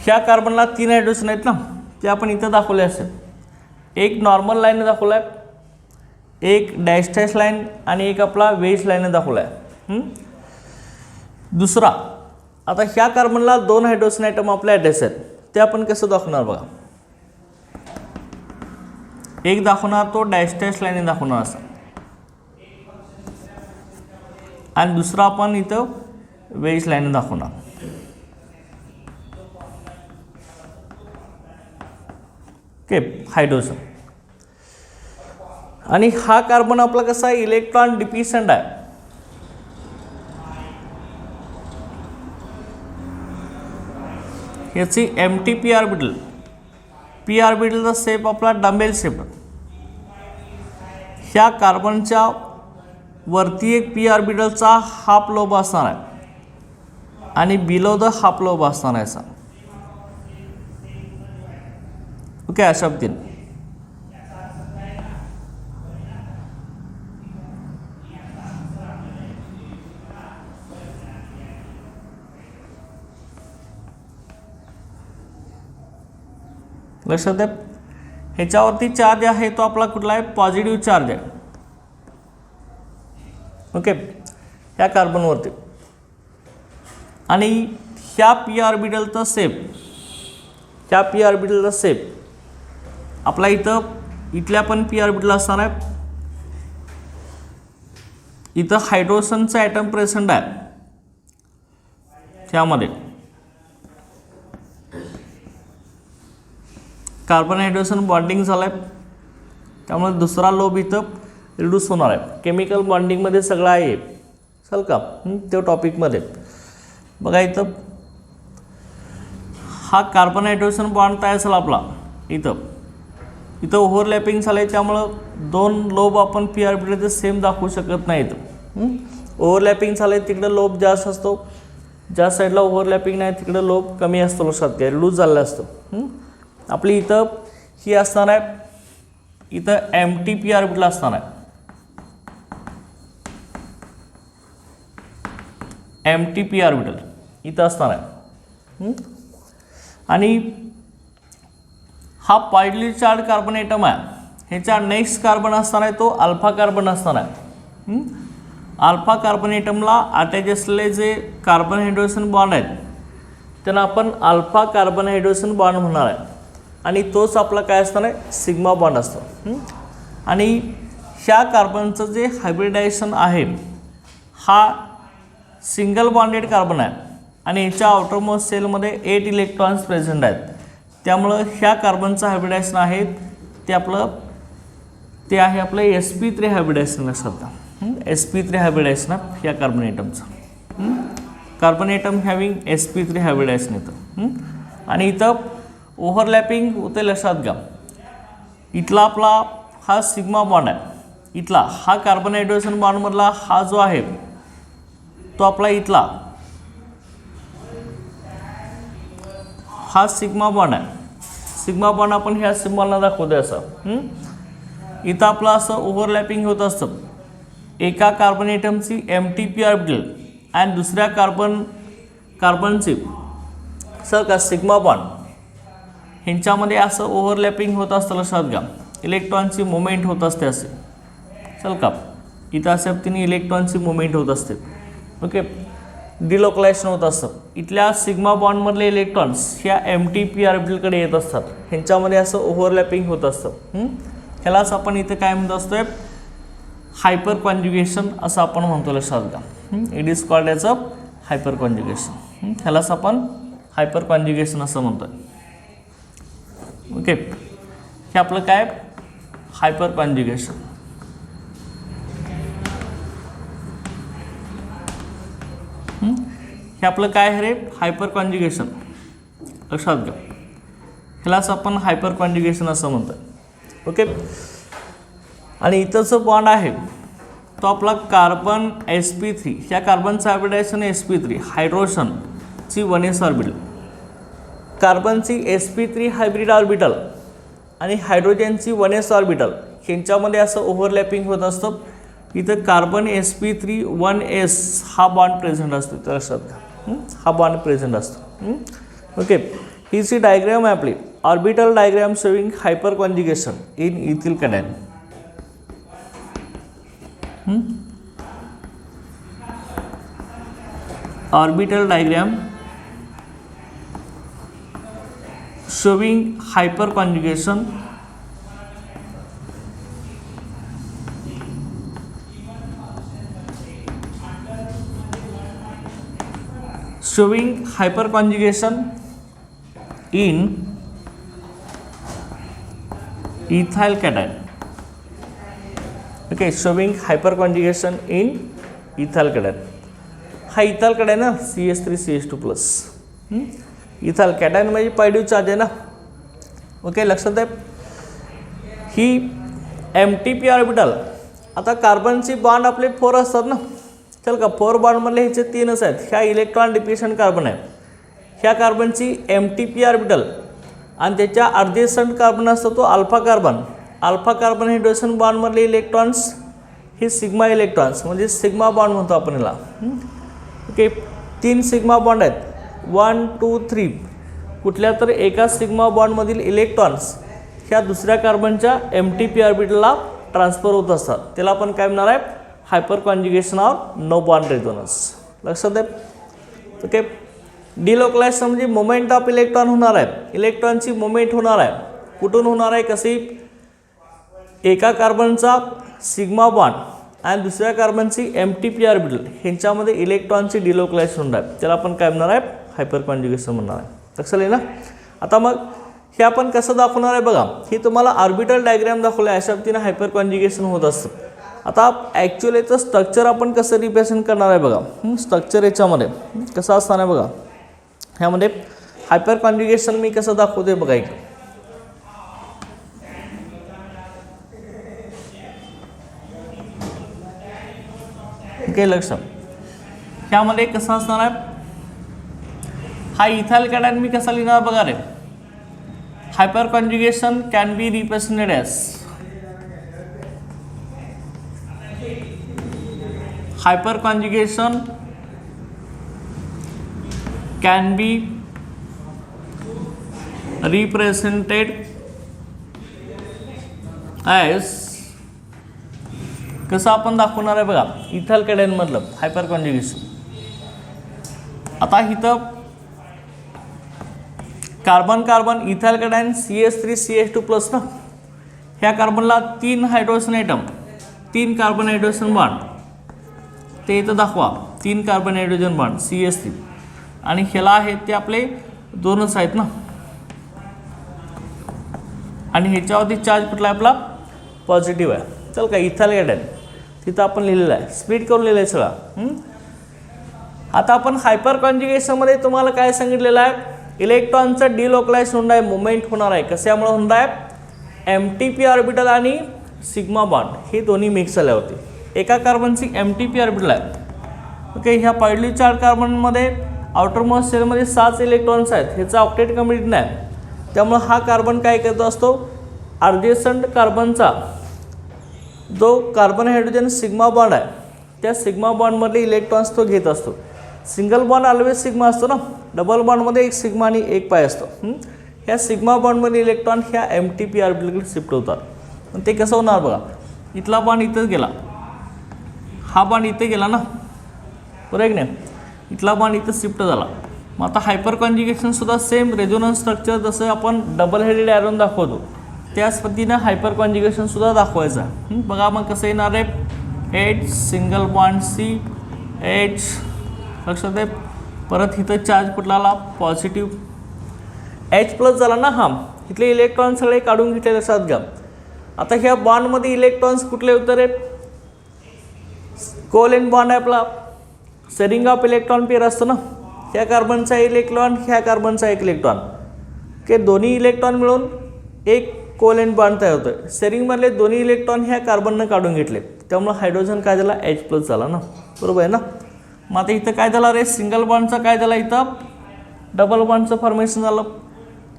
[SPEAKER 1] ह्या कार्बनला 3 हायड्रोजन आहेत ना, ते आपण इथं दाखवले असेल. एक नॉर्मल लाईन दाखवला आहे, एक डॅश डॅश लाईन आणि एक आपला वेज लाईन दाखवला आहे. दुसरा, आता ह्या कार्बनला 2 हायड्रोजन आयटम आपल्या ॲड्रेस आहेत, ते आपण कसं दाखवणार बघा. एक दाखवणार तो डॅश डॅश लाईन दाखवणार असा, आणि दुसरा आपण इथं वेज लाईन दाखवणार. ओके. हायड्रोजन. आणि हा कार्बन आपला कसा आहे, इलेक्ट्रॉन डिफिशियंट आहे. याची एम्प्टी पी ऑर्बिटल, पी ऑर्बिटलचा शेप आपला डंबेल शेप. ह्या कार्बनच्या वरती एक पी ऑर्बिटलचा हाफ लोब असणार आहे आणि बिलो द हाफ लोब असणार आहे असा. ओके. अशा पद्धतीने लक्षात द्या. ह्याच्यावरती चार्ज आहे तो आपला कुठला आहे, पॉझिटिव्ह चार्ज आहे. ओके. ह्या कार्बनवरती. आणि ह्या पी ऑर्बिटलचा शेप, ह्या पी ऑर्बिटलचा शेप आपला इथल्या पण पी ऑर्बिटल असणार आहे. इथं हायड्रोजनचं ॲटम प्रेझेंट आहे त्यामध्ये. कार्बन हायड्रोजन बॉन्डिंग झालं आहे, त्यामुळे दुसरा लोब इथं रिड्यूस होणार आहे. केमिकल बॉन्डिंगमध्ये सगळं आहे चल का ते टॉपिकमध्ये बघा. इथं हा कार्बन हायड्रोजन बॉन्ड तयार झाला आपला. इथं ओव्हरलॅपिंग झालं आहे, त्यामुळं 2 लोब आपण पी ऑर्बिटलचे सेम दाखवू शकत नाहीत. ओव्हरलॅपिंग झालं आहे, तिकडं लोब जास्त असतो. ज्या साईडला ओव्हरलॅपिंग नाही तिकडं लोब कमी असतो. लक्षात घ्या, रिड्यूस झालेला असतो. आपली इथं ही असणार आहे, इथं एम्प्टी पी ऑर्बिटल असणार आहे. एम्प्टी पी ऑर्बिटल इथं असणार आहे. आणि हा पॉझिटिव्ह चार्ज कार्बन ॲटम आहे, ह्याच्या नेक्स्ट कार्बन असणार आहे तो अल्फा कार्बन असणार आहे. अल्फा कार्बन ॲटमला अटॅच असलेले जे कार्बन हायड्रोजन बॉन्ड आहेत त्यांना आपण अल्फा कार्बन हायड्रोजन बॉन्ड म्हणणार आहे. आणि तोच आपला काय असणार आहे, सिग्मा बॉन्ड असतो. आणि ह्या कार्बनचं जे हायब्रिडायझेशन आहे हा सिंगल बॉन्डेड कार्बन आहे आणि ह्याच्या आउटरमोस्ट सेलमध्ये 8 इलेक्ट्रॉन्स प्रेझेंट आहेत. त्यामुळं ह्या कार्बनचं हायब्रिडायझेशन आहे ते आहे आपलं sp3 हायब्रिडायझेशन. लक्षात घ्या, sp3 हायब्रिडायझेशन ह्या कार्बन ॲटमचं. Carbon atom having sp3 hybridisation येतं. आणि इथं ओव्हरलॅपिंग होते. लक्षात घ्या, इथला आपला हा सिग्मा बॉन्ड आहे, इथला हा कार्बन हायड्रोजन बॉन्डमधला हा जो आहे तो आपला इथला हा सिग्मा बॉन्ड आहे. सिग्मा बॉन्ड आपण ह्या सिम्बॉलला दाखवतोय असं. इथं आपलं असं ओव्हरलॅपिंग होत असतं. एका कार्बन ॲटमची एम्प्टी पी ऑर्बिटल आणि दुसऱ्या कार्बनची सर का सिग्मा बॉन्ड ह्यांच्यामध्ये असं ओव्हरलॅपिंग होत असतं. लक्षात घ्या, इलेक्ट्रॉनची मुवमेंट होत असते असे चल का. इथं अशा पद्धतीने इलेक्ट्रॉनची मुवमेंट होत असते. ओके. डिलोकलायझेशन होत असतं. इथल्या सिग्मा बॉन्डमधले इलेक्ट्रॉन्स ह्या एम्प्टी पी ऑर्बिटलकडे येत असतात. ह्यांच्यामध्ये असं ओव्हरलॅपिंग होत असतं. ह्यालाच आपण इथे काय म्हणत असतोय, हायपर कॉन्ज्युगेशन असं आपण म्हणतो. लक्षात घ्या, it is called as a hyperconjugation. ह्यालाच आपण हायपर कॉन्ज्युगेशन असं म्हणतोय. ओके. हे आपलं काय, हायपर कॉन्ज्युगेशन. हे आपलं काय आहे रे, हायपर कॉन्ज्युगेशन. लक्षात घ्या, ह्यालाच आपण हायपर कॉन्ज्युगेशन असं म्हणतो. ओके. आणि इथं जो बॉन्ड आहे तो आपला कार्बन sp3, ह्या कार्बनचं हायब्रिडायझेशन sp3, हायड्रोजनची 1s ऑर्बिटल, कार्बनची sp3 हायब्रिड ऑर्बिटल आणि हायड्रोजनची 1s ऑर्बिटल ह्यांच्यामध्ये असं ओव्हरलॅपिंग होत असतं. इथं कार्बन sp3 1s हा बॉन्ड प्रेझेंट असतो. तर लक्षात घ्या, हा बॉन्ड प्रेझेंट असतो. ओके. ही जी डायग्राम आहे आपली, orbital diagram showing hyperconjugation in ethyl cation. Orbital diagram showing hyperconjugation in ethyl cation. Okay, showing hyperconjugation in ethyl cation. हा इथाल cation ना CH3CH2+. इथाल कॅटायन म्हणजे पॉझिटिव्ह चार्ज आहे ना. ओके, लक्षात आहे. ही MTP ऑर्बिटल, आता कार्बनची बॉन्ड आपले 4 असतात ना. चल का 4 बॉन्डमधले ह्याचे 3च आहेत. ह्या इलेक्ट्रॉन डिप्लिशन कार्बन आहे. ह्या कार्बनची MTP ऑर्बिटल आणि त्याच्या ॲडजसंट कार्बन असतो तो alpha carbon. Alpha carbon hydrogen बॉन्डमधले इलेक्ट्रॉन्स हे सिग्मा इलेक्ट्रॉन्स म्हणजे सिग्मा बॉन्ड म्हणतो आपण याला. ओके, 3 सिग्मा बॉन्ड आहेत, 1 2 3. कुठल्या तर एका सिग्मा बॉन्डमधील इलेक्ट्रॉन्स ह्या दुसऱ्या कार्बनच्या MTP ऑर्बिटलला ट्रान्सफर होत असतात. त्याला आपण काय म्हणणार आहे, hyperconjugation or no bond resonance. लक्षात आहे. ओके. डिलोकलायझेशन म्हणजे मोमेंट ऑफ इलेक्ट्रॉन होणार आहे. इलेक्ट्रॉनची मोमेंट होणार आहे. कुठून होणार आहे, कशी, एका कार्बनचा सिग्मा बॉन्ड आणि दुसऱ्या कार्बनची MTP ऑर्बिटल ह्यांच्यामध्ये इलेक्ट्रॉनची डिलोकलायझेशन होणार आहे. त्याला आपण काय म्हणणार आहे, हायपर कॉन्ज्युगेशन म्हणणार आहे. लक्षात येईल ना. आता मग हे आपण कसं दाखवणार आहे बघा. हे तुम्हाला ऑर्बिटल डायग्राम दाखवलं आहे, अशा पद्धतीने हायपर कॉन्ज्युगेशन होत असतं. आता ॲक्च्युअली याचं स्ट्रक्चर आपण कसं रिप्रेझेंट करणार आहे बघा. स्ट्रक्चर याच्यामध्ये कसं असणार आहे बघा. ह्यामध्ये हायपर कॉन्ज्युगेशन मी कसं दाखवते बघा. एक ओके, लक्षात. ह्यामध्ये कसं असणार आहे, हा इथाइल कॅटायन मी कसा लिहिणार बघा रे. Hyperconjugation can be represented as, hyperconjugation can be represented as, कसं आपण दाखवणार आहे बघा इथाइल कॅटायन मधलं हायपर कॉन्ज्युगेशन. आता इथं carbon carbon ethyl cation CH3CH2+ ना. ह्या कार्बनला 3 hydrogen atom, 3 carbon hydrogen bond, ते इथं दाखवा. 3 कार्बन हायड्रोजन बॉन्ड CH3 आणि ह्याला आहेत ते आपले 2च आहेत ना. आणि ह्याच्यावरती चार्ज कुठला आहे आपला, पॉझिटिव्ह आहे. चल का इथाइल कॅटायन तिथं आपण लिहिलेलं आहे, स्प्लिट करून लिहिलं आहे सगळं. आता आपण हायपर कॉन्ज्युगेशनमध्ये तुम्हाला काय सांगितलेलं आहे, इलेक्ट्रॉनचं डिलोकलाइज होणार आहे, मुवमेंट होणार आहे. कशामुळे होणार आहे, MTP ऑर्बिटल आणि सिग्मा बॉन्ड हे दोन्ही मिक्स झाल्यावरती. एका कार्बनची MTP ऑर्बिटल आहे. ओके, ह्या पॉझिटिव्ह चार्ज कार्बनमध्ये आउटरमोस्ट सेलमध्ये 6 इलेक्ट्रॉन्स आहेत. ह्याचा ऑक्टेट कंप्लीट नाही. त्यामुळे हा कार्बन काय करतो असतो, ॲडजसंट कार्बनचा जो कार्बन हायड्रोजन सिग्मा बॉन्ड आहे त्या सिग्मा बॉन्डमधले इलेक्ट्रॉन्स तो घेत असतो. सिंगल बॉन्ड ऑलवेज सिग्मा असतो ना, डबल बॉन्डमध्ये एक सिग्मा आणि एक पाय असतो. ह्या सिग्मा बॉन्डमध्ये इलेक्ट्रॉन ह्या MTP ऑर्बिटलकडे शिफ्ट होतात. पण ते कसं होणार बघा, इथला बॉन्ड इथंच गेला, हा बॉन्ड इथे गेला ना, बरोबर आहे की नाही. इथला बॉन्ड इथं शिफ्ट झाला. मग आता हायपर कॉन्ज्युगेशनसुद्धा सेम रेझोनन्स स्ट्रक्चर जसं आपण डबल हेडेड ॲरोन दाखवतो त्याच पद्धतीनं हायपर कॉन्ज्युगेशनसुद्धा दाखवायचं आहे. बघा मग कसं येणार आहे, H single bond C H. लक्षात आहे. परत इथं चार्ज कुठला आला, पॉझिटिव्ह H+ झाला ना. हा इथले इलेक्ट्रॉन सगळे काढून घेतले, लक्षात घ्या. आता ह्या बॉन्डमध्ये इलेक्ट्रॉन्स कुठले होते रे, कोव्हॅलेंट बॉन्ड आहे आपला शेअरिंग ऑफ इलेक्ट्रॉन पेअर असतं ना, ह्या कार्बनचा इलेक्ट्रॉन, ह्या कार्बनचा एक इलेक्ट्रॉन, ओके, दोन्ही इलेक्ट्रॉन मिळून एक कोव्हॅलेंट बॉन्ड तयार होतं. शेअरिंगमधले दोन्ही इलेक्ट्रॉन ह्या कार्बननं काढून घेतले, त्यामुळे हायड्रोजन काय झाला, H+ झाला ना, बरोबर आहे ना. मग आता इथं काय झालं रे, सिंगल बॉन्डचा काय झाला, इथं डबल बॉन्डचं फॉर्मेशन झालं.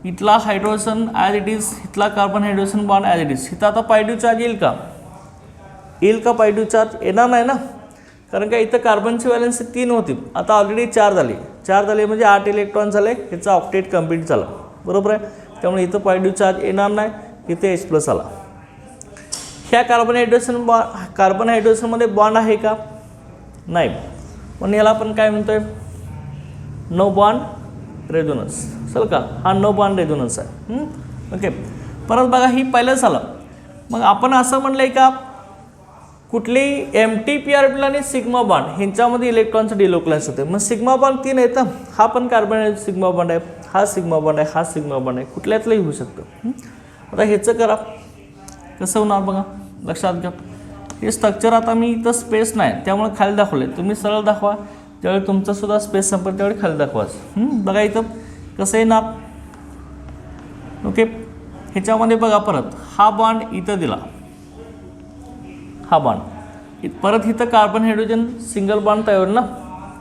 [SPEAKER 1] इथला हायड्रोजन ॲज इट इज, इथला carbon hydrogen bond as it is. इथं आता पॉझिटिव्ह चार्ज येईल का, येईल का पॉझिटिव्ह चार्ज, येणार नाही ना, कारण का इथं कार्बनची व्हॅलेन्सी 3 होती, आता ऑलरेडी 4 झाली. 4 झाले म्हणजे 8 इलेक्ट्रॉन झाले, ह्याचा ऑक्टेट कंप्लीट झाला, बरोबर आहे. त्यामुळे इथं पॉझिटिव्ह चार्ज येणार नाही, इथे H+ आला. ह्या कार्बन हायड्रोजनमध्ये बॉन्ड आहे का, नाही, पण याला आपण काय म्हणतोय, नो बॉन्ड रेझोनन्स. चल का, हा नो बॉन्ड रेझोनन्स आहे. ओके, परत बघा, ही पहिलंच झालं. मग आपण असं म्हणलंय का, कुठलेही MTPRBL आणि सिग्मा बॉन्ड ह्यांच्यामध्ये इलेक्ट्रॉनचं डिलोकलाइज होते. मग सिग्मा बॉन्ड 3 येतं, हा पण कार्बन सिग्मा बॉन्ड आहे, हा सिग्मा बॉन्ड आहे, हा सिग्मा बॉन्ड आहे, कुठल्यातलंही होऊ शकतं. आता ह्याचं करा, कसं होणार बघा, लक्षात घ्या. हे स्ट्रक्चर आता मी इथं स्पेस नाही त्यामुळे खाली दाखवले, तुम्ही सरळ दाखवा, त्यावेळी तुमचं सुद्धा स्पेस संपेल त्यावेळी खाली दाखवाच. बघा इथं कसं येणार, ओके. ह्याच्यामध्ये बघा परत हा बॉन्ड इथं दिला, हा बॉन्ड परत इथं कार्बन हायड्रोजन सिंगल बॉन्ड तयार होईल ना,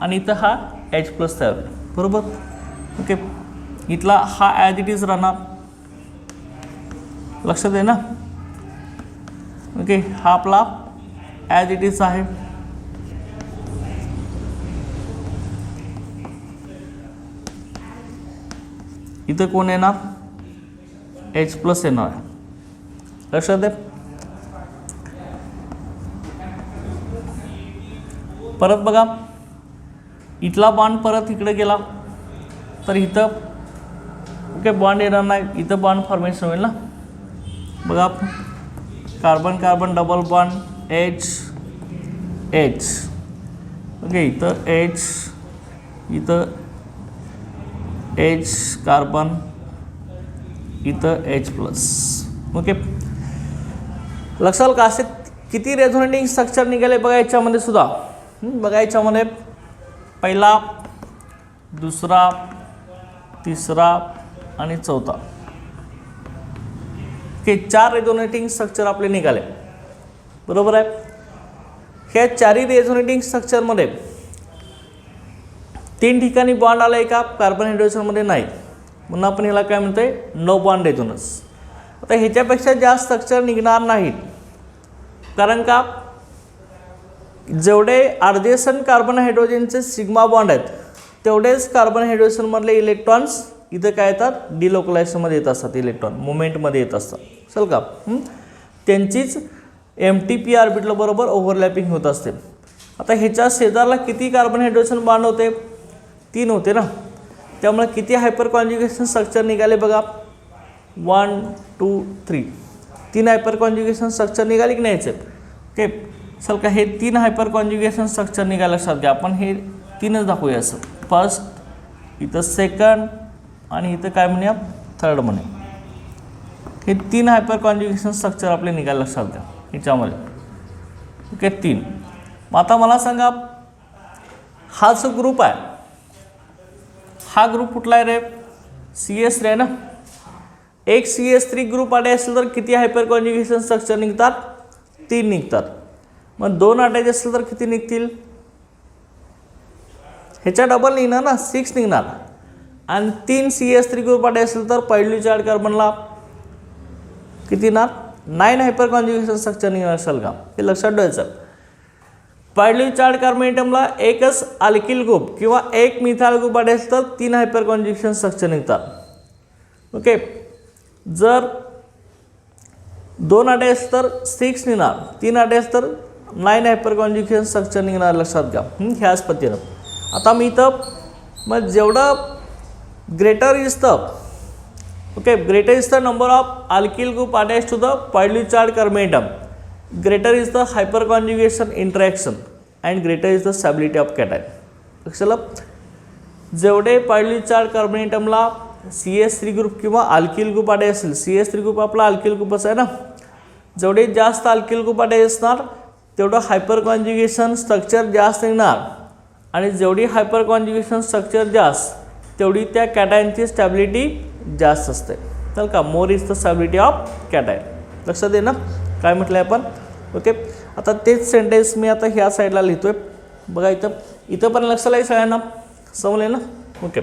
[SPEAKER 1] आणि इथं हा H+ तयार होईल, बरोबर. ओके, इथला हा ॲज इट इज राहणार, लक्षात आहे ना. ओके, हा आपला ॲज इट इज आहे. इथं कोण येणार, H+ येणार आहे, लक्षात आहे. परत बघा, इथला बॉन्ड परत इकडे गेला तर इथं ओके बॉन्ड येणार नाही, इथं बॉन्ड फॉर्मेशन होईल ना. बघा, carbon carbon double bond H, okay, इथं H, इथं H कार्बन, इथं H+. ओके, लक्षात का, असे किती रेझोनेटिंग स्ट्रक्चर निघाले बघा याच्यामध्ये सुद्धा. बघा याच्यामध्ये पहिला, दुसरा, तिसरा आणि चौथा, हे 4 रेझोनेटिंग स्ट्रक्चर आपले निघाले, बरोबर आहे. ह्या 4ही रेझोनेटिंग स्ट्रक्चरमध्ये 3 ठिकाणी बॉन्ड आला आहे का, कार्बन हायड्रोजनमध्ये नाही, म्हणून आपण ह्याला काय म्हणतोय, नो बॉन्ड रेझोनन्स. आता ह्याच्यापेक्षा जास्त स्ट्रक्चर निघणार नाहीत, कारण का जेवढे ॲडजेसंट कार्बन हायड्रोजनचे सिग्मा बॉन्ड आहेत तेवढेच कार्बन हायड्रोजनमधले इलेक्ट्रॉन्स इथं काय येतात, डिलोकलायझेशनमध्ये येत असतात, इलेक्ट्रॉन मुवमेंटमध्ये येत असतात. चल का, त्यांचीच MTPRBL बरोबर ओव्हरलॅपिंग होत असते. आता ह्याच्या शेजारला किती कार्बन हायड्रोजन बॉन्ड होते, 3 होते ना, त्यामुळे किती हायपर कॉन्जुगेशन स्ट्रक्चर निघाले बघा, 1 2 3, 3 हायपर कॉन्जुगेशन स्ट्रक्चर निघाले की नाहीच. ओके, चल का, हे 3 हायपर कॉन्जुगेशन स्ट्रक्चर निघायला लक्षात घ्या. आपण हे 3च दाखवूया, असं फर्स्ट, इथं सेकंड आणि इथं काय म्हणूया, थर्ड म्हणूया. हे 3 हायपर कॉन्जुगेशन स्ट्रक्चर आपले निघायला लक्षात घ्या ह्याच्यामध्ये. ओके, 3. मग आता मला सांगा, हा जो ग्रुप आहे, हा ग्रुप कुठला आहे रे, CS3 आहे ना. एक CS3 ग्रुप आले असेल तर किती हायपर कॉन्जुगेशन स्ट्रक्चर निघतात, 3 निघतात. मग 2 अटॅच असेल तर किती निघतील, ह्याच्या डबल निघणार ना, 6 निघणार. आणि 3 CS3 ग्रुप अटॅच असेल तर पहिली चार्ज कार्बनला किती येणार, 9 हायपर कॉन्जुगेशन स्ट्रक्चर निघणार असेल का, हे लक्षात ठेवायचं. पहिली चार्ज कार्बोनेटमला एकच अल्किल ग्रुप किंवा एक मिथाइल ग्रुप अटॅच तर 3 हायपर कॉन्जुगेशन स्ट्रक्चर निघतात. ओके, जर 2 अटॅच तर 6 निघणार, 3 अटॅच तर 9 हायपर कॉन्जुगेशन स्ट्रक्चर निघणार, लक्षात घ्या. ह्याच पद्धतीनं आता मी इथं मग जेवढं greater is the okay, greater is the number of alkyl group attach to the positive charge carbon atom, greater is the hyperconjugation interaction and greater is the stability of cation. लक्षात, जेवढे पॉझिटिव्ह चार्ज कार्बोनेटमला CS3 ग्रुप किंवा अल्किल ग्रुप अटॅच असेल, CS3 ग्रुप आपला अल्किल ग्रुपच आहे ना, जेवढे जास्त अल्किल ग्रुप अटॅच असणार तेवढं हायपर कॉन्जुगेशन स्ट्रक्चर जास्त निघणार आणि जेवढी हायपर कॉन्ज्युगेशन स्ट्रक्चर जास्त तेवढी त्या कॅटायनची स्टॅबिलिटी जास्त असते. चल का, more is the stability of cation. लक्षात दे ना काय म्हटलं आहे आपण. ओके, आता तेच सेंटेन्स मी आता ह्या साईडला लिहितो आहे. बघा इथं पण लक्षात आहे सगळ्यांना, समजले ना. ओके,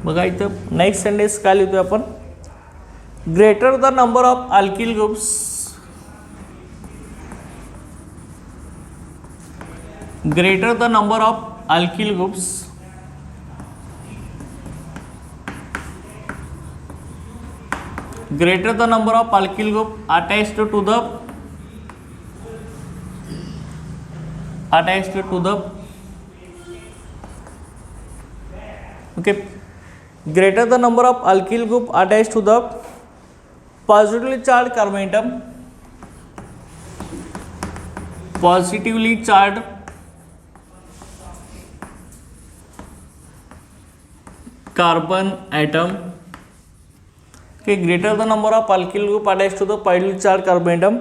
[SPEAKER 1] बघा इथं नेक्स्ट सेंटेन्स काय लिहितोय आपण. Greater the number of alkyl groups, greater the number of alkyl groups greater the number of alkyl group attached to the okay, greater the number of alkyl group attached to the positively charged carbon atom, positively charged carbon atom. Okay, greater the number of alkyl group attached to the positively charged carbon atom,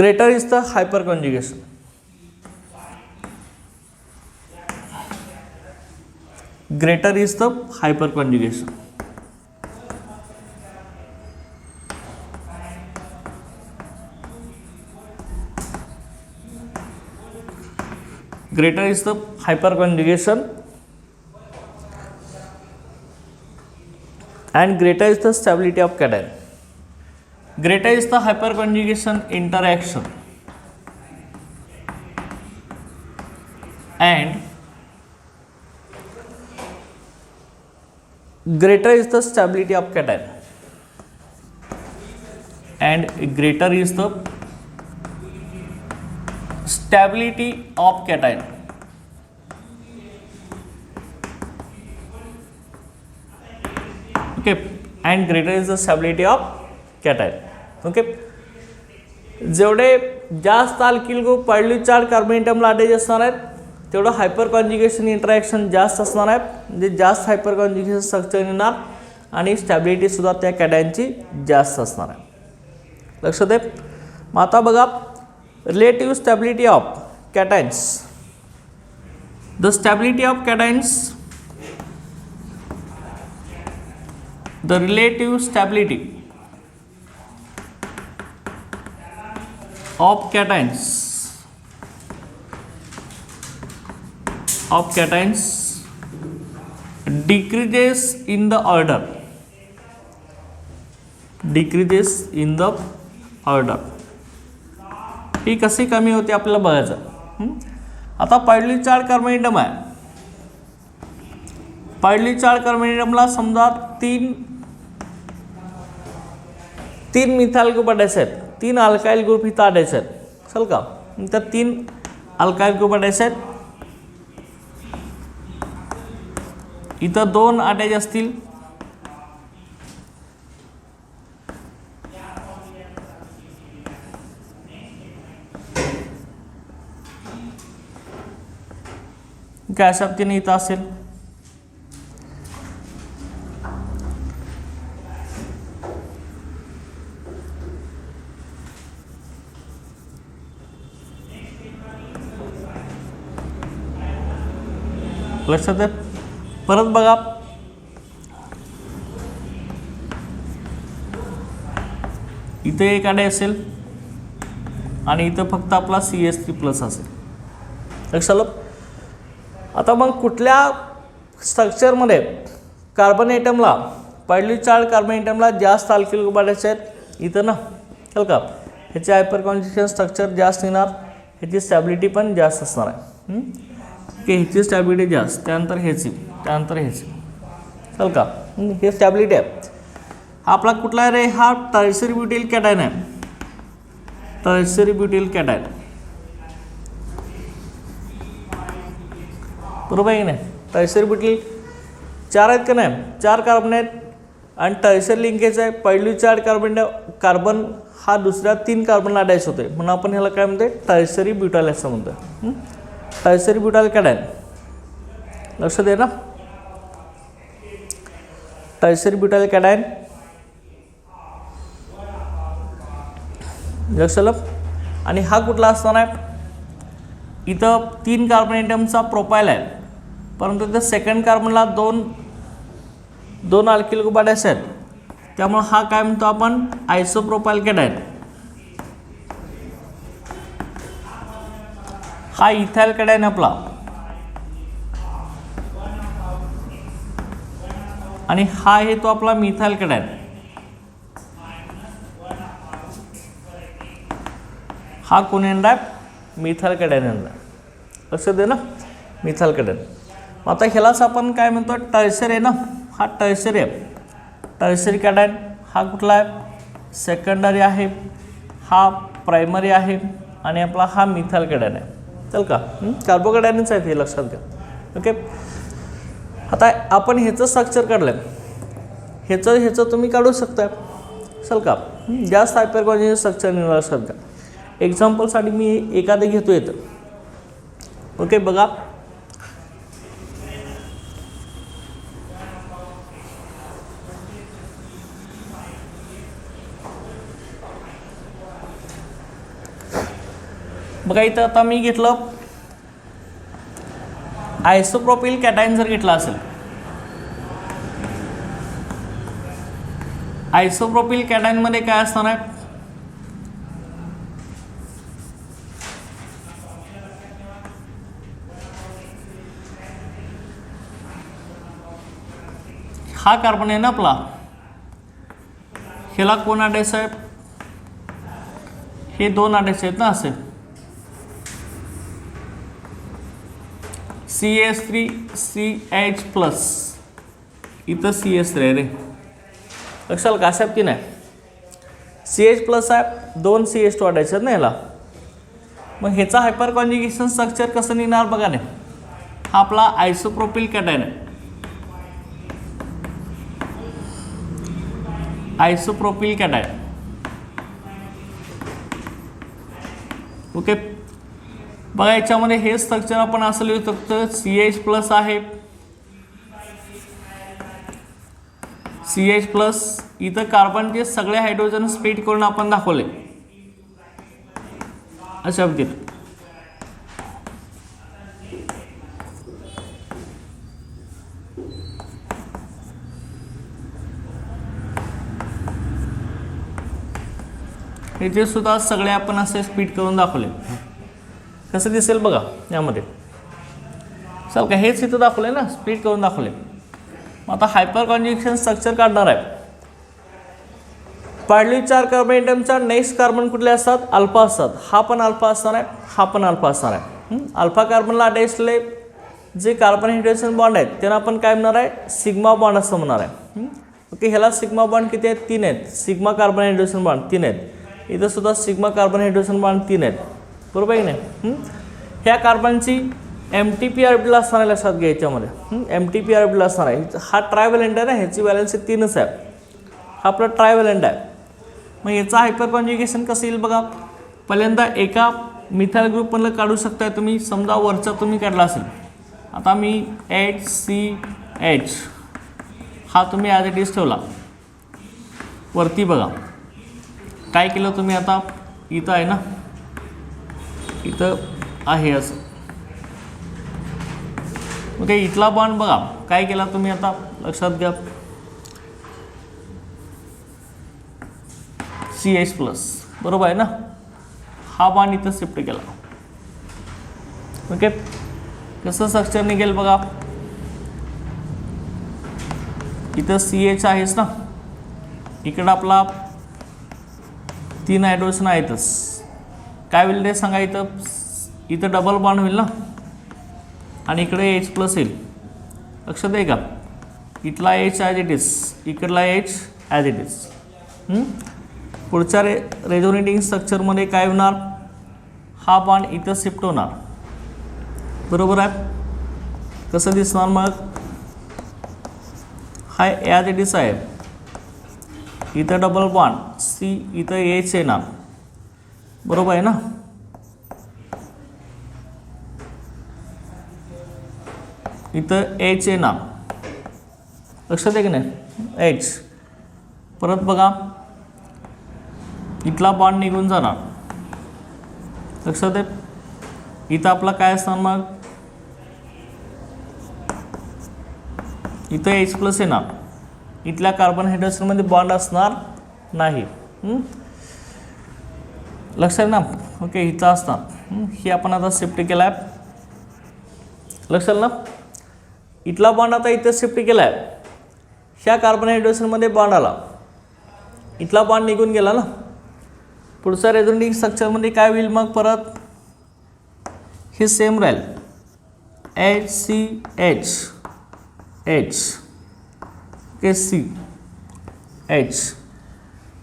[SPEAKER 1] greater is the hyperconjugation. Greater is the hyperconjugation. Greater is the hyperconjugation and greater is the stability of cation. Greater is the hyperconjugation interaction and greater is the stability of cation and greater is the stability of cation. Okay, and greater is the stability of cation. Okay, जेवढे जास्त alkyl group positive charge carbon एटमला अटॅच असणार आहेत तेवढं हायपर कॉन्ज्युगेशन इंटरॅक्शन जास्त असणार आहे, म्हणजे जास्त हायपर कॉन्ज्युगेशन स्ट्रक्चर येणार आणि स्टॅबिलिटी सुद्धा त्या कॅटायनची जास्त असणार आहे. लक्षात आहे. मग आता बघा relative stability of कॅटायन्स. The stability of कॅटायन्स, the relative stability of cations decreases in the order, ही कशी कमी होते आपल्याला बघायचं. आता पॉझिटिव्ह चार्ज कार्बन एटम आहे. पॉझिटिव्ह चार्ज कार्बन एटमला समजा तीन मिथाइल ग्रुप अटॅच आहेत, 3 अल्काइल ग्रुप इथं अटॅच आहेत. चल का, तर 3 अल्काइल ग्रुप अटॅच आहेत. इथं 2 अटॅच असतील. काय अशा पद्धतीने इथं असेल. लक्षात आहे. परत बघा इथे एक अटॅच असेल आणि इथं फक्त आपला CH3+ असेल. लक्षात आलं. आता मग कुठल्या स्ट्रक्चरमध्ये कार्बन एटमला पॉझिटिव्ह चार्ज कार्बन एटमला जास्त अल्किल ग्रुप अटॅच आहेत इथं ना. चल का, ह्याचे हायपर कॉन्ज्युगेशन स्ट्रक्चर जास्त येणार, ह्याची स्टॅबिलिटी पण जास्त असणार आहे. की ह्याची स्टॅबिलिटी जास्त, त्यानंतर ह्याची, त्यानंतर ह्याची. चल का, हे स्टॅबिलिटी आहे. आपला कुठला आहे रे, हा टर्शियरी ब्युटाइल कॅटायन आहे. टर्शियरी ब्युटाइल कॅटायन, बरोबर आहे की नाही. टर्शियरी ब्युटाइल 4 आहेत का नाही, 4 कार्बन आहेत. आणि टर्शरी लिंकेज आहे. पहिली चार कार्बन हा दुसऱ्या 3 कार्बनला अटॅच होते म्हणून आपण ह्याला काय म्हणते टर्शरी ब्युटाइल असं म्हणतो. टर्शरी ब्युटाइल कॅटायन लक्षात आहे ना. टर्शरी ब्युटाइल कॅटायन लक्षात. आणि हा कुठला असणार आहे, इथं 3 कार्बन एटमचा प्रोफाईल आहे परंतु इथं सेकंड कार्बनला दोन अल्किल ग्रुप अटॅच आहेत त्यामुळे हा काय म्हणतो आपण आयसोप्रोपाइल कॅटायन. हा इथाइल कॅटायन आपला आणि हा आहे तो आपला मिथाइल कॅटायन. हा कोण येणार आहे मिथाइल कॅटायन येणार. लक्षात दे ना मिथाइल कॅटायन. आता ह्यालाच आपण काय म्हणतो टर्शरी आहे ना. हा टर्शरी आहे. टर्शरी कॅटायन हा कुठला आहे सेकंडरी आहे, हा प्रायमरी आहे आणि आपला हा मिथाइल कॅटायन आहे. चल का कार्बोकॅटायनच आहेत हे लक्षात घ्या. ओके. आता आपण ह्याचं स्ट्रक्चर काढलं ह्याचं तुम्ही काढू शकता चल का. जास्त हायपर कॉन्जुगेट स्ट्रक्चर निवडा लक्षात घ्या. एक्झाम्पलसाठी मी एखादं घेतो येतं. ओके बघा इथं आता मी घेतलं आयसोप्रोपिल कॅटायन जर घेतला असेल आयसोप्रोपिल कॅटायन मध्ये काय असणार आहे हा कार्बन आहे ना आपला ह्याला कोण अटॅच आहे हे 2 अटॅच आहेत ना असे CH3CH प्लस इथं CH3 आहे रे लक्षात का अशा 3 आहे CH प्लस आहे 2 CH2 अटॅच आहेत ना ह्याला. मग ह्याचा हायपर कॉन्जुगेशन स्ट्रक्चर कसं निघणार बघा ने. हा आपला आयसोप्रोपिल कॅटायन आहे. Isopropyl cation okay. बघा याच्यामध्ये हे स्ट्रक्चर आपण असं लिहू शकतो CH प्लस आहे CH प्लस इथं कार्बनचे सगळे हायड्रोजन स्प्लिट करून आपण दाखवले अशा पद्धतीने. इथे सुद्धा सगळे आपण असे स्प्लिट करून दाखवले. कसं दिसेल बघा यामध्ये चल का हेच इथं दाखवले ना स्प्लिट करून दाखवले. आता हायपर कॉन्जुगेशन स्ट्रक्चर काढणार आहे. पहिली 4 कार्बन एटमच्या नेक्स्ट कार्बन कुठले असतात अल्फा असतात. हा पण अल्फा असणार आहे हा पण अल्फा असणार आहे. अल्फा कार्बनला अटॅचले जे कार्बन हायड्रोजन बॉन्ड आहेत त्यांना आपण काय म्हणणार आहे सिग्मा बॉन्ड असं म्हणणार आहे. ओके. ह्याला सिग्मा बॉन्ड किती आहेत 3 आहेत. सिग्मा कार्बन हायड्रोजन बॉन्ड 3 आहेत. इथं सुद्धा सिग्मा कार्बन हायड्रोजन बॉन्ड 3 आहेत बरोबर आहे की नाही. ह्या कार्बनची MTP ऑर्बिटल असणार आहे लक्षात घ्या. याच्यामध्ये MTP ऑर्बिटल असणार आहे. हा ट्रायव्हॅलेंट आहे ना ह्याची व्हॅलेन्सी 3च आहे. हा आपला ट्रायव्हॅलेंट आहे. मग याचा हायपर कॉन्जुगेशन कसं येईल बघा. पहिल्यांदा एका मिथाइल ग्रुपमधलं काढू शकताय तुम्ही. समजा वरचा तुम्ही काढला असेल. आता मी HCH हा तुम्ही ॲज इट इज ठेवला वरती. बघा काय केलं तुम्ही आता इथं आहे ना इथं आहे असं ओके. इथला बॉन्ड बघा काय केला तुम्ही आता लक्षात घ्या CH प्लस बरोबर आहे ना. हा बॉन्ड इथं शिफ्ट केला ओके. कसं स्ट्रक्चर निघेल बघा इथं CH आहेच ना. इकडं आपला 3 हायड्रोजन आहेतच. काय होईल ते सांगा. इथं डबल बॉन्ड होईल ना आणि इकडे H प्लस येईल लक्षात आहे का. इथला H ॲज इट इज इकडला H ॲज इट इज. पुढच्या रेझोनेटिंग स्ट्रक्चरमध्ये काय होणार हा बॉन्ड इथं शिफ्ट होणार बरोबर आहे. कसं दिसणार मग हा ॲज इट इज आहे इथं डबल बॉन्ड सी, इथं एच येणार, बरोबर आहे ना. इथं एच येणार, लक्षात आहे की नाही, एच. परत बघा इथला बॉन्ड निघून जाणार, लक्षात आहे. इथं आपला काय असणार मग, इथं एच प्लस येणार, इथल्या कार्बन हायड्रोजनमध्ये बॉन्ड असणार नाही. लक्षात ना. ओके, इथं असणार. ही आपण आता शिफ्ट केला आहे, लक्षात ना. इथला बॉन्ड आता इथं शिफ्ट केला आहे, ह्या कार्बन हायड्रोजनमध्ये बॉन्ड आला, इथला बॉन्ड निघून गेला ना. पुढच्या रेझोनेटिंग स्ट्रक्चरमध्ये काय होईल मग, परत हे सेम राहील, H C H H, okay, C H.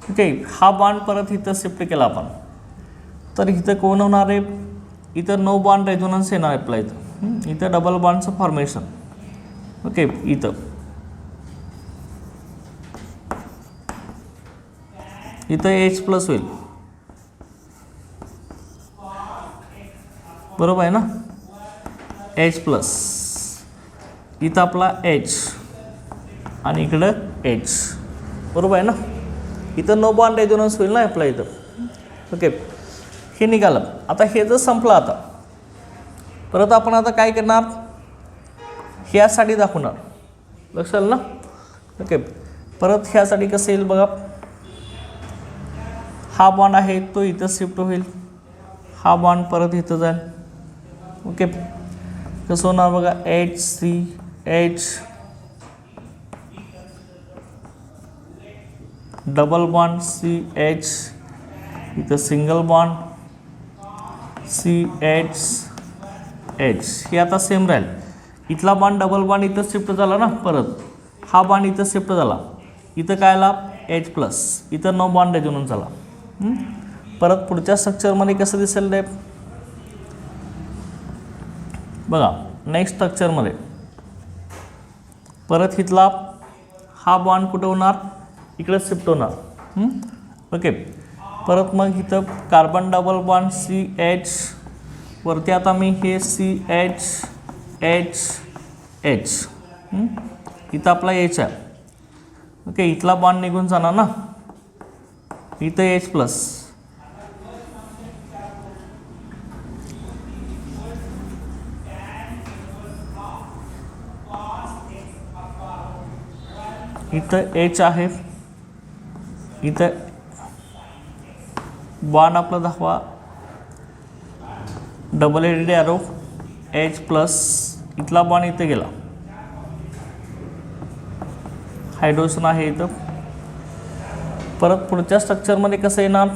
[SPEAKER 1] Okay, हा बॉन्ड परत इथं शिफ्ट केला आपण, तर इथं कोण होणार आहे, इथं नो बॉन्ड रेझोनन्स येणार आहे आपला. इथं डबल बॉन्डचं फॉर्मेशन. ओके, इथं एच प्लस होईल, बरोबर आहे ना, एच प्लस. इथं आपला एच आणि इकडं एच, बरोबर आहे ना. इथं नो बॉन्ड रेझोनन्स होईल ना आपल्या इथं. ओके, हे निघालं. आता हे जर संपलं, आता परत आपण आता काय करणार, ह्यासाठी दाखवणार, लक्षात ना. ओके, परत ह्यासाठी कसं येईल बघा, हा बॉन्ड आहे तो इथं शिफ्ट होईल, हा बॉन्ड परत इथं जाईल. ओके, कसं होणार बघा, H C H, double bond C H, इथं single bond C H H. हे आता सेम राहील. इथला बॉन्ड डबल बॉन्ड इथं शिफ्ट झाला ना, परत हा बॉन्ड इथं शिफ्ट झाला, इथं काय आला, एच प्लस, इथं नो बॉन्ड रेझोनन्स झाला. परत पुढच्या स्ट्रक्चरमध्ये कसं दिसेल ते बघा. नेक्स्ट स्ट्रक्चरमध्ये परत इथला हा बॉन्ड कुठं होणार, इकडे शिफ्ट होणार. ओके, परत मग इथं carbon double bond C H, वरती आता मी हे सी एच एच एच, इथं आपला एच आहे. ओके, इथला बॉन्ड निघून जाणार ना, इथं एच प्लस, इथं एच आहे, इथं बॉन्ड आपला दाखवा, double headed arrow H plus, इथला बॉन्ड इथं गेला, हायड्रोजन आहे इथं. परत पुढच्या स्ट्रक्चरमध्ये कसं येणार,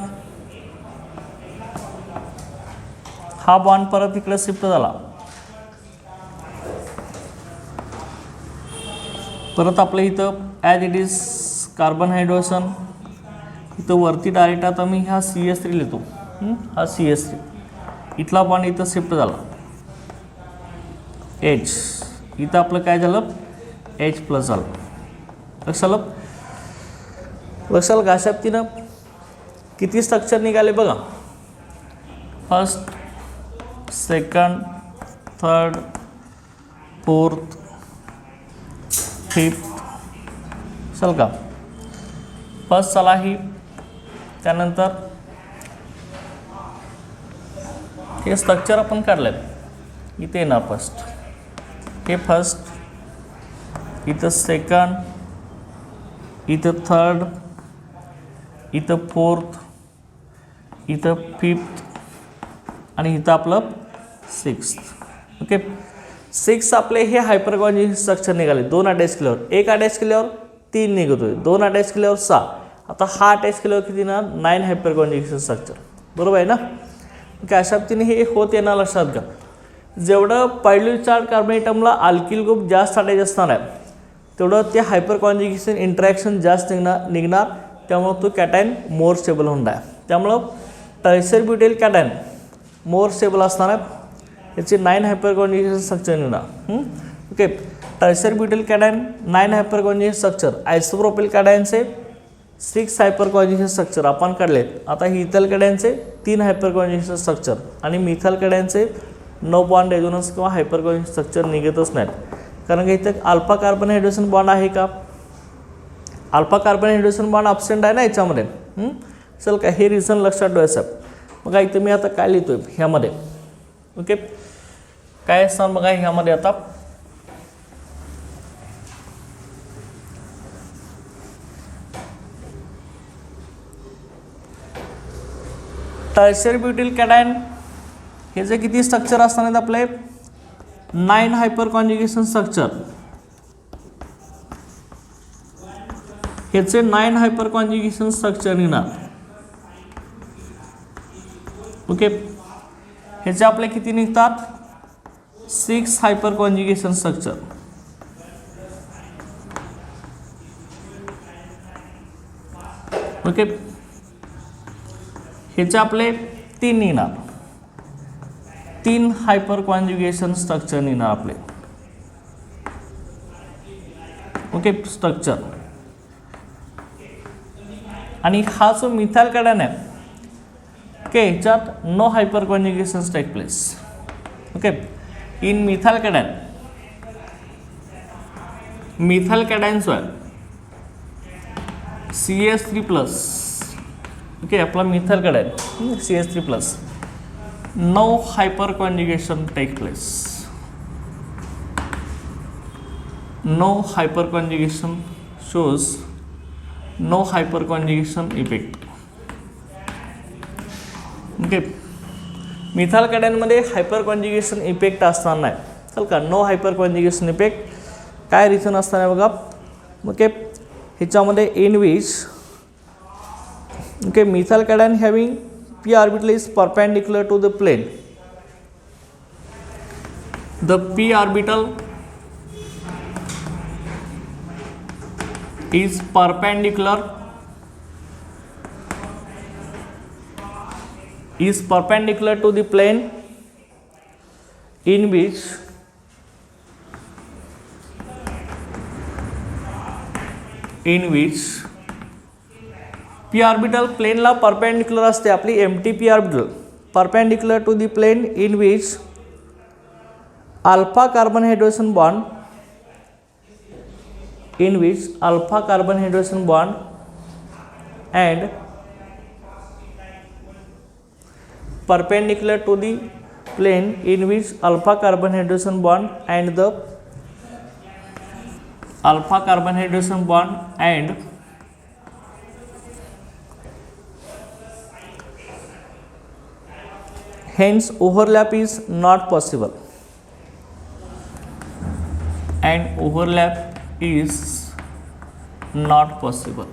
[SPEAKER 1] हा बॉन्ड परत इकडे शिफ्ट झाला, परत आपलं इथं as it is carbon hydrogen, इथं वरती डायरेक्ट आता मी हा CH3 लिहितो, हा CH3, इथला बॉन्ड इथं शिफ्ट झाला, एच, इथं आपलं काय झालं, एच प्लस झालं. लक्षात गाशाबतीनं किती स्ट्रक्चर निघाले बघा, first, second, third, fourth, fifth. चल का, फर्स्ट चला ही, त्यानंतर हे स्ट्रक्चर आपण काढलं आहे, इथे येणार फर्स्ट, हे फर्स्ट, इथं सेकंड, इथं थर्ड, इथं फोर्थ, इथं फिफ्थ आणि इथं आपलं सिक्स्थ. ओके, सिक्स आपले हे हायपरकॉन्जुगेशन स्ट्रक्चर निघाले, 2 अटॅच केल्यावर, 1 अटॅच केल्यावर 3 निघतोय, 2 अटॅच केल्यावर 6, आता हा अटॅच केल्यावर किती ना 9 हायपरकॉन्जुगेशन स्ट्रक्चर, बरोबर आहे ना. ओके, अशा पद्धतीने हे होत येणार. लक्षात घ्या, जेवढं पायलोली चार्ज कार्बन ॲटमला अल्किल ग्रुप जास्त अटॅच असणार आहे, तेवढं ते हायपरकॉन्जुगेशन इंटरॅक्शन जास्त निघणार, त्यामुळं तो कॅटायन मोर स्टेबल होणार आहे. त्यामुळं tertiary butyl cation more stable असणार आहे, याचे 9 हायपरकॉन्जुगेशन स्ट्रक्चर निघणार. Okay, tertiary butyl cation 9 hyperconjugation structure, isopropyl कॅटायनचे 6 हायपर कॉन्जुगेशन स्ट्रक्चर आपण काढलेत. आता इथाइल कड्यांचे 3 हायपर कॉन्जुगेशन स्ट्रक्चर आणि मिथाइल कड्यांचे नो बॉन्ड रेझोनन्स किंवा हायपर कॉन्जुगेशन स्ट्रक्चर निघतच नाहीत. कारण का इथं अल्फा कार्बन हायड्रोजन बॉन्ड आहे का? Alpha carbon hydrogen bond absent आहे ना याच्यामध्ये. चल का हे रिझन लक्षात ठेवायचं. बघा इथं मी आता काय लिहितोय ह्यामध्ये. ओके, काय असणार बघा ह्यामध्ये आता टर्शियरी ब्युटिल कॅटायन हे जे किती स्ट्रक्चर असणार आहेत आपले 9 हायपर कॉन्जुगेशन स्ट्रक्चर. ह्याचे 9 हायपर कॉन्जुगेशन स्ट्रक्चर येणार. ओके, ह्याचे आपले किती निघतात 6 हायपर कॉन्जुगेशन स्ट्रक्चर. ओके, ह्याचे आपले 3 निघणार. 3 हायपर कॉन्जुगेशन स्ट्रक्चर निघणार आपले. Okay, structure. आणि हा जो मिथाइल कॅटायन आहे ओके ह्याच्यात no hyperconjugation take place. Okay, in methyl cations आहे CH3+. ओके, आपला methyl cation CH3+. No hyperconjugation take place. No hyperconjugation shows no hyperconjugation effect. Okay, methyl कॅटायनमध्ये हायपर कॉन्जुगेशन इफेक्ट असणार नाही. चल का नो हायपर कॉन्जुगेशन इफेक्ट काय रिझन असणार आहे बघा. ओके, ह्याच्यामध्ये in which okay methyl cation having p orbital is perpendicular to the plane. The p orbital is perpendicular to the plane in which p orbital plane ला perpendicular असते आपली empty p orbital perpendicular to the plane in which alpha carbon hydrogen bond and perpendicular to the plane in which alpha carbon hydrogen bond and the alpha carbon hydrogen bond and hence overlap is not possible and overlap is not possible.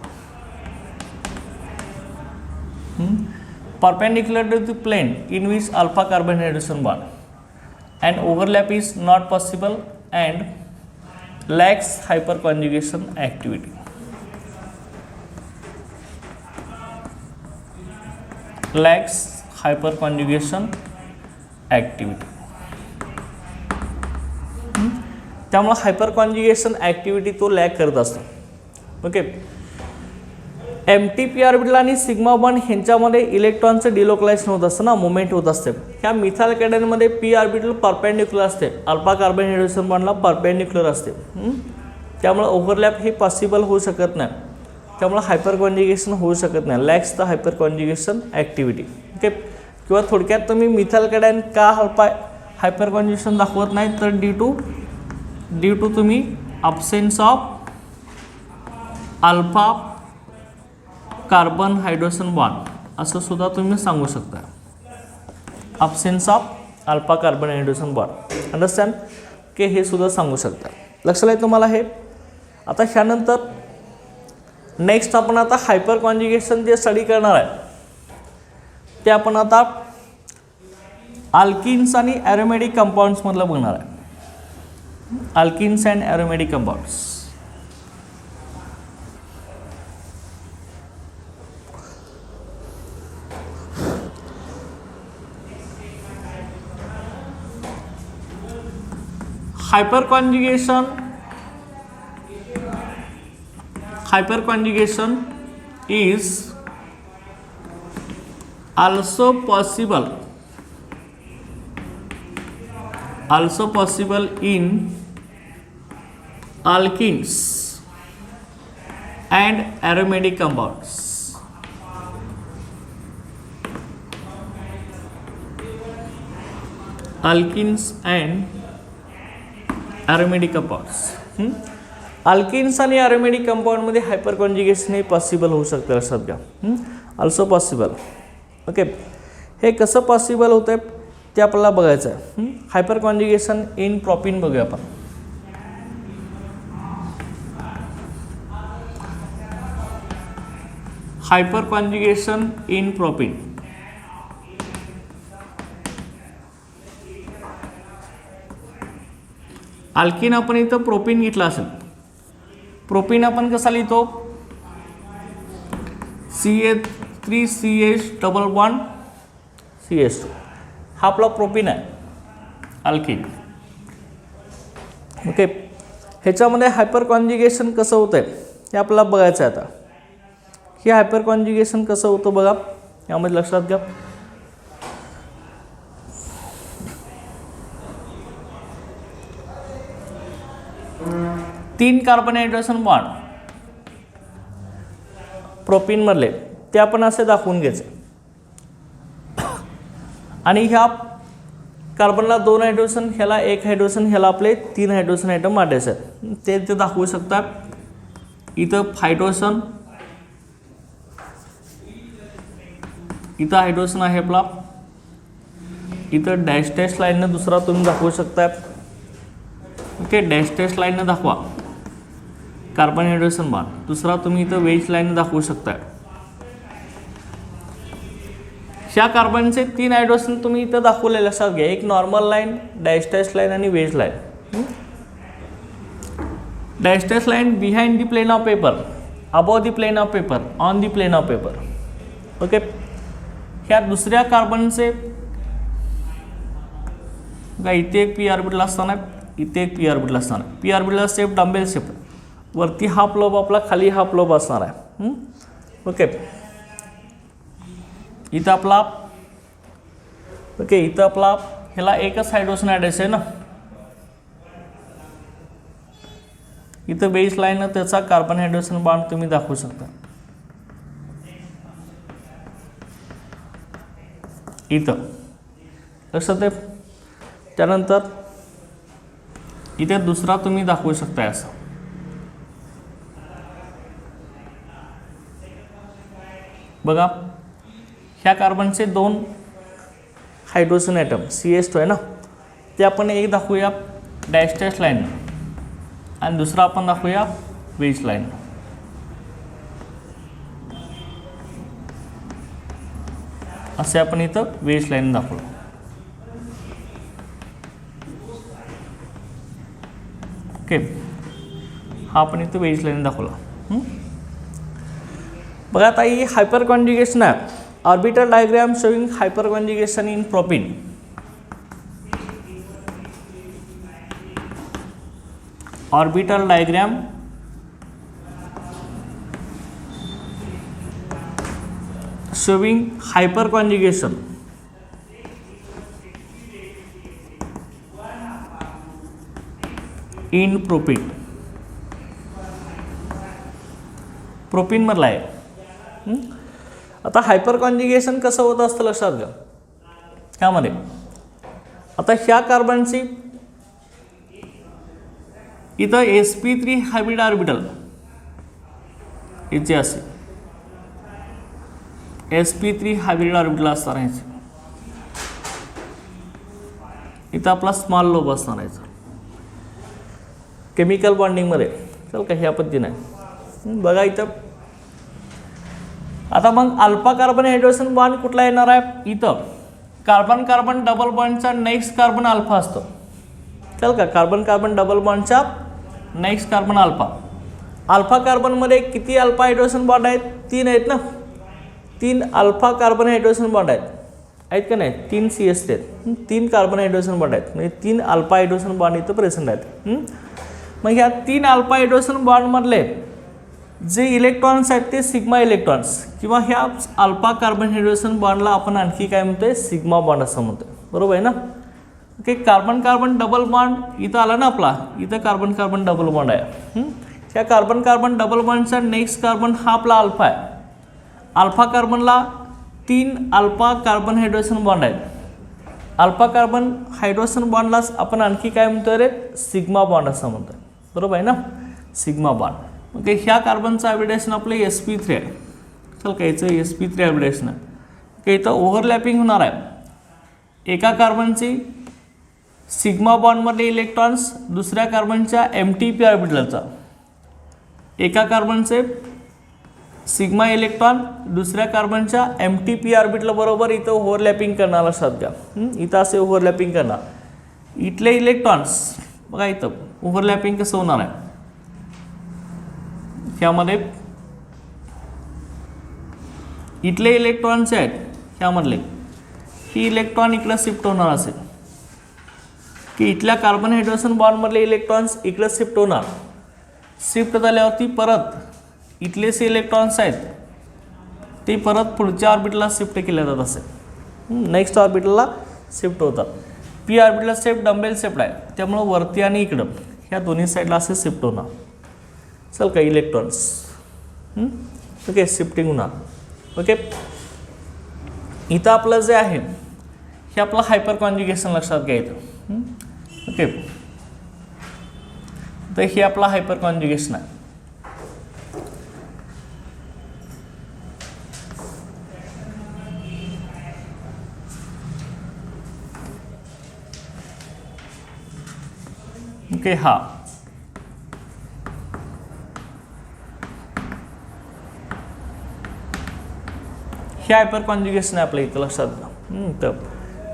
[SPEAKER 1] Perpendicular to the plane in which alpha carbon hydrogen bond and overlap is not possible and lacks hyperconjugation activity. Lacks hyperconjugation activity. त्यामुळे हायपरकॉन्जुगेशन ॲक्टिव्हिटी तो लॅक करत असतो. ओके, एमटी पी ऑर्बिटल आणि सिग्मा बॉन्ड ह्यांच्यामध्ये इलेक्ट्रॉनचं डिलोकलायझेशन होत असतं ना, मुवमेंट होत असते. ह्या मिथाइल कॅटायनमध्ये पी ऑर्बिटल परपेंडिक्युलर असते, अल्फा कार्बन हायड्रोजन बॉन्डला परपेंडिक्युलर असते. त्यामुळे ओव्हरलॅप हे पॉसिबल होऊ शकत नाही. त्यामुळे हायपरकॉन्जुगेशन होऊ शकत नाही. Lacks the hyperconjugation activity. Okay, किंवा थोडक्यात तुम्ही मिथाइल कॅटायन का हायपरकॉन्जुगेशन दाखवत नाही तर ड्यू टू तुम्ही absence of alpha carbon hydrogen bond असं सुद्धा तुम्ही सांगू शकता. Absence of alpha carbon hydrogen bond, understand की हे सुद्धा सांगू शकता. लक्षात आहे तुम्हाला हे. आता ह्यानंतर नेक्स्ट आपण आता हायपर कॉन्जुगेशन जे स्टडी करणार आहे ते आपण आता अल्किन्स आणि ॲरोमॅटिक कंपाऊंड्स मधलं बघणार आहे. Alkenes and aromatic compounds. Hyperconjugation is also possible in alkenes and aromatic compounds. Alkenes and aromatic compounds. Alkenes आणि अरोमॅटिक कंपाऊंडमध्ये हायपर कॉन्जुगेशन हे पॉसिबल होऊ शकतं, लक्षात घ्या. Also possible. ओके, हे कसं पॉसिबल होतं ते आपल्याला बघायचं आहे. हायपर कॉन्जुगेशन इन प्रोपीन बघूया आपण. Hyper conjugation in propene. Alkene आपण इथं प्रोपीन घेतला असेल. प्रोपीन आपण कसा लिहितो? CH3CH double bond CH2. हा आपला प्रोपीन आहे, अल्किन. ओके, ह्याच्यामध्ये हायपर कॉन्जुगेशन कसं होतं आहे हे आपल्याला बघायचं आहे. आता हे हायपर कॉन्जुगेशन कसं होतं बघा, यामध्ये लक्षात घ्या. तीन कार्बन हायड्रोजन बॉन्ड प्रोपीन मधले ते आपण असे दाखवून घ्यायचे आणि ह्या कार्बनला 2 हायड्रोजन, ह्याला 1 हायड्रोजन, ह्याला आपले 3 हायड्रोजन आयटम वाटायचे आहेत. ते दाखवू शकतात. इथं हायड्रोजन, इथं हायड्रोजन आहे आपला. इथं डॅश डॅश लाईननं दुसरा तुम्ही दाखवू शकता. ओके, डॅश डॅश लाईननं दाखवा कार्बन हायड्रोजन बॉन्ड. दुसरा तुम्ही इथं वेज लाईन दाखवू शकता. ह्या कार्बनचे 3 हायड्रोजन तुम्ही इथं दाखवले, लक्षात घ्या. एक normal line, dash dash line आणि wedge line. Dash dash line behind the plane of paper, above the plane of paper, on the plane of paper. Okay, ह्या दुसऱ्या कार्बनचे इथे एक पी ऑर्बिटल असताना, इथे एक पी ऑर्बिटल असताना, P orbital shape dumbbell shape, वरती हाफ लोब आपला, खाली हाफ लोब असणार आहे. ओके, इथं आपला, ओके, इथं आपला ह्याला एकच हायड्रोजन ॲडायचं आहे ना. इथं बेस लाईन त्याचा कार्बन हायड्रोजन बॉन्ड तुम्ही दाखवू शकता. इथं लक्षात आहे. त्यानंतर इथे दुसरा तुम्ही दाखवू शकता असं. बघा, ह्या कार्बनचे 2 हायड्रोजन ॲटम CH2 आहे ना, ते आपण एक दाखवूया डॅश डॅश लाईन आणि दुसरा आपण दाखवूया वेज लाईन. असे आपण इथं वेज लाईन दाखवलं. ओके, हा आपण इथं वेज लाईन दाखवला. बघा आता ही हायपर कॉन्जुगेशन आहे. Orbital diagram showing hyper conjugation in propene. Orbital diagram showing hyper conjugation in propene. Propene मधला आहे. आता हायपर कॉन्जुगेशन कसं होत असतं लक्षात घ्या. त्यामध्ये आता ह्या कार्बनची इथं sp3 हायब्रिड ऑर्बिटल इथे असे sp3 हायब्रिड ऑर्बिटल असणार आहे. इथं आपला स्मॉल लोब असणार आहे केमिकल बॉन्डिंगमध्ये. चल का ह्या पद्धतीने आहे. बघा इथं आता मग अल्फा कार्बन हायड्रोजन बॉन्ड कुठला येणार आहे? इथं कार्बन कार्बन डबल बॉन्डचा नेक्स्ट कार्बन अल्फा असतो. चल का कार्बन कार्बन डबल बॉन्डचा नेक्स्ट कार्बन अल्फा. अल्फा कार्बनमध्ये किती अल्फा हायड्रोजन बॉन्ड आहेत? 3 आहेत ना. 3 अल्फा कार्बन हायड्रोजन बॉन्ड आहेत का नाही? 3 CH आहेत. 3 कार्बन हायड्रोजन बॉन्ड आहेत म्हणजे 3 अल्फा हायड्रोजन बॉन्ड इथं प्रेझेंट आहेत. मग ह्या 3 अल्फा हायड्रोजन बॉन्डमधले जे इलेक्ट्रॉन्स आहेत ते सिग्मा इलेक्ट्रॉन्स किंवा ह्या अल्फा कार्बन हायड्रोजन बॉन्डला आपण आणखी काय म्हणतोय, सिग्मा बॉन्ड असं म्हणतोय, बरोबर आहे ना. Okay, carbon carbon double bond इथं आला ना आपला, इथं कार्बन कार्बन डबल बॉन्ड आहे. ह्या कार्बन कार्बन डबल बॉन्डचा नेक्स्ट कार्बन हा आपला अल्फा आहे. अल्फा कार्बनला 3 अल्फा कार्बन हायड्रोजन बॉन्ड आहेत. अल्फा कार्बन हायड्रोजन बॉन्डलाच आपण आणखी काय म्हणतोय रे, सिग्मा बॉन्ड असं म्हणतोय, बरोबर आहे ना, सिग्मा बॉन्ड. ओके, ह्या कार्बनचं ॲबिडेशन आपलं sp3 आहे. चल का याचं sp3 ॲबिडेशन आहे. ओके, इथं ओव्हरलॅपिंग होणार आहे. एका कार्बनची सिग्मा बॉन्डमधले इलेक्ट्रॉन्स दुसऱ्या कार्बनच्या MTP ऑर्बिटलचा, एका कार्बनचे सिग्मा इलेक्ट्रॉन दुसऱ्या कार्बनच्या MTP ऑर्बिटल बरोबर इथं ओव्हरलॅपिंग करणार असतात का, इथं असे ओव्हरलॅपिंग करणार. इथले इलेक्ट्रॉन्स बघा इथं ओव्हरलॅपिंग कसं होणार आहे, ह्यामध्ये इथले इलेक्ट्रॉन्स आहेत ह्यामधले, ही इलेक्ट्रॉन इकडं शिफ्ट होणार असेल की इथल्या कार्बन हायड्रोजन बॉन्डमधले इलेक्ट्रॉन्स इकडं शिफ्ट होणार. शिफ्ट झाल्यावरती परत इथलेच इलेक्ट्रॉन्स आहेत ते परत पुढच्या ऑर्बिटला शिफ्ट केले जातात असेल, नेक्स्ट ऑर्बिटला शिफ्ट होतात. पी ऑर्बिटला शिफ्ट डंबेल शिफ्ट आहे, त्यामुळं वरती आणि इकडं ह्या दोन्ही साईडला असे शिफ्ट होणार. चल का इलेक्ट्रॉन्स, ओके, शिफ्टिंग होणार. ओके, इथं आपलं जे आहे हे आपलं हायपर कॉन्ज्युगेशन लक्षात घ्यायचं. ओके, तर हे आपलं हायपर कॉन्ज्युगेशन आहे. ओके, हा हे हायपर कॉन्ज्युगेशन आहे आपल्या इथं लक्षात घ्या. तर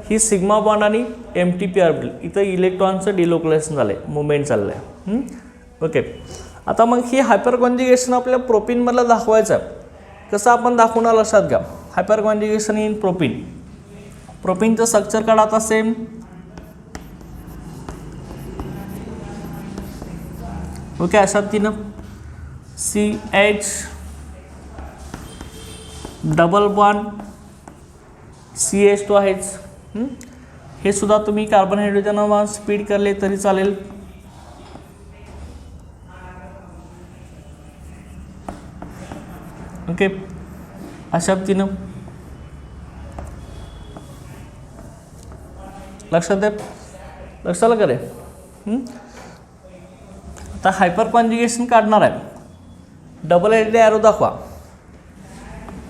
[SPEAKER 1] ही सिग्मा बॉन्ड आणि MTP ऑर्बिटल इथं इलेक्ट्रॉनचं डिलोकलायझेशन झालं आहे, मुवमेंट चाललं आहे. ओके, आता मग ही हायपर कॉन्ज्युगेशन आपल्या प्रोपीनमधलं दाखवायचं आहे. कसं आपण दाखवणार लक्षात घ्या, हायपर कॉन्ज्युगेशन इन प्रोपीन. प्रोपीनचं स्ट्रक्चर काढा आता सेम. ओके, अशा तीन CH डबल बॉन्ड CH2 आहेच. हे सुद्धा तुम्ही कार्बन हायड्रोजन स्पीड करले तरी चालेल. ओके, अशा तीन लक्षात करे. आता हायपर कॉन्ज्युगेशन काढणार आहे. डबल हेडेड ॲरो दाखवा.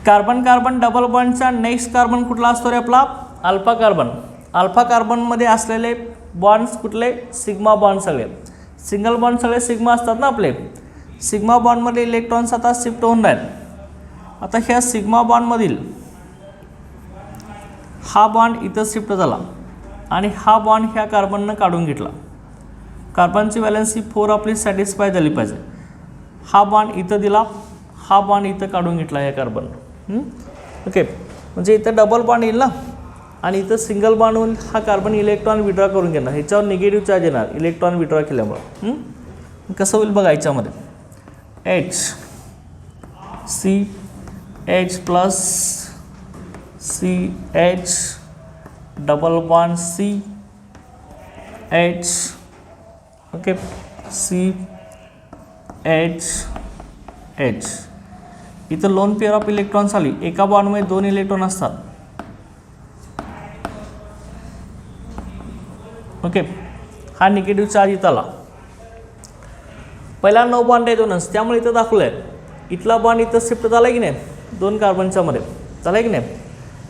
[SPEAKER 1] कार्बन कार्बन डबल बॉन्डचा नेक्स्ट कार्बन कुठला असतो रे आपला, अल्फा कार्बन. अल्फा कार्बनमध्ये असलेले बॉन्ड्स कुठले, सिग्मा बॉन्ड सगळे. सिंगल बॉन्ड सगळे सिग्मा असतात ना आपले. सिग्मा बॉन्डमध्ये इलेक्ट्रॉन्स आता शिफ्ट होऊन आहेत. आता ह्या सिग्मा बॉन्डमधील हा बॉन्ड इथं शिफ्ट झाला आणि हा बॉन्ड ह्या कार्बननं काढून घेतला. कार्बनची व्हॅलेन्सी 4 आपली सॅटिस्फाय झाली पाहिजे. हा बॉन्ड इथं दिला, हा बॉन्ड इथं काढून घेतला या कार्बन. ओके, म्हणजे इथं डबल बॉन्ड येईल ना आणि इथं सिंगल बॉन्ड होऊन हा कार्बन इलेक्ट्रॉन विड्रॉ करून घेणार. ह्याच्यावर निगेटिव्ह चार्ज येणार इलेक्ट्रॉन विड्रॉ केल्यामुळं. कसं होईल बघा याच्यामध्ये, CH plus CH double bond CH. Okay, CH. इथं लोन पेअर ऑफ इलेक्ट्रॉन्स आली. एका बॉन्डमध्ये 2 इलेक्ट्रॉन असतात. ओके, हा निगेटिव्ह चार्ज इथं आला. पहिला नो बॉन्ड आहे 2च, त्यामुळे इथं दाखवलं आहे. इथला बॉन्ड इथं शिफ्ट झाला की नाही 2 कार्बनच्या मध्ये, झाला की नाही.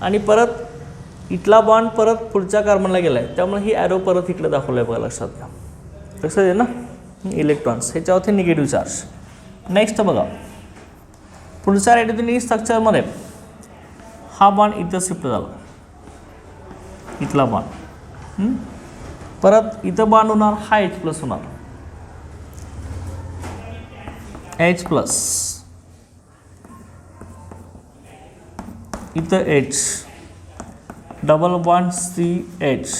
[SPEAKER 1] आणि परत इथला बॉन्ड परत पुढच्या कार्बनला गेला आहे, त्यामुळे ही ॲरो परत इकडे दाखवलं आहे बघा, लक्षात घ्या. लक्षात आहे ना, इलेक्ट्रॉन्स ह्याच्यावरती निगेटिव्ह चार्ज. नेक्स्ट बघा, पुढच्या रेडिओनिक स्ट्रक्चरमध्ये हा बॉन्ड इथं शिफ्ट झाला, इथला बॉन्ड. परत इथं बॉन्ड होणार, हा H प्लस होणार, H प्लस. इथं H डबल बॉन्ड CH.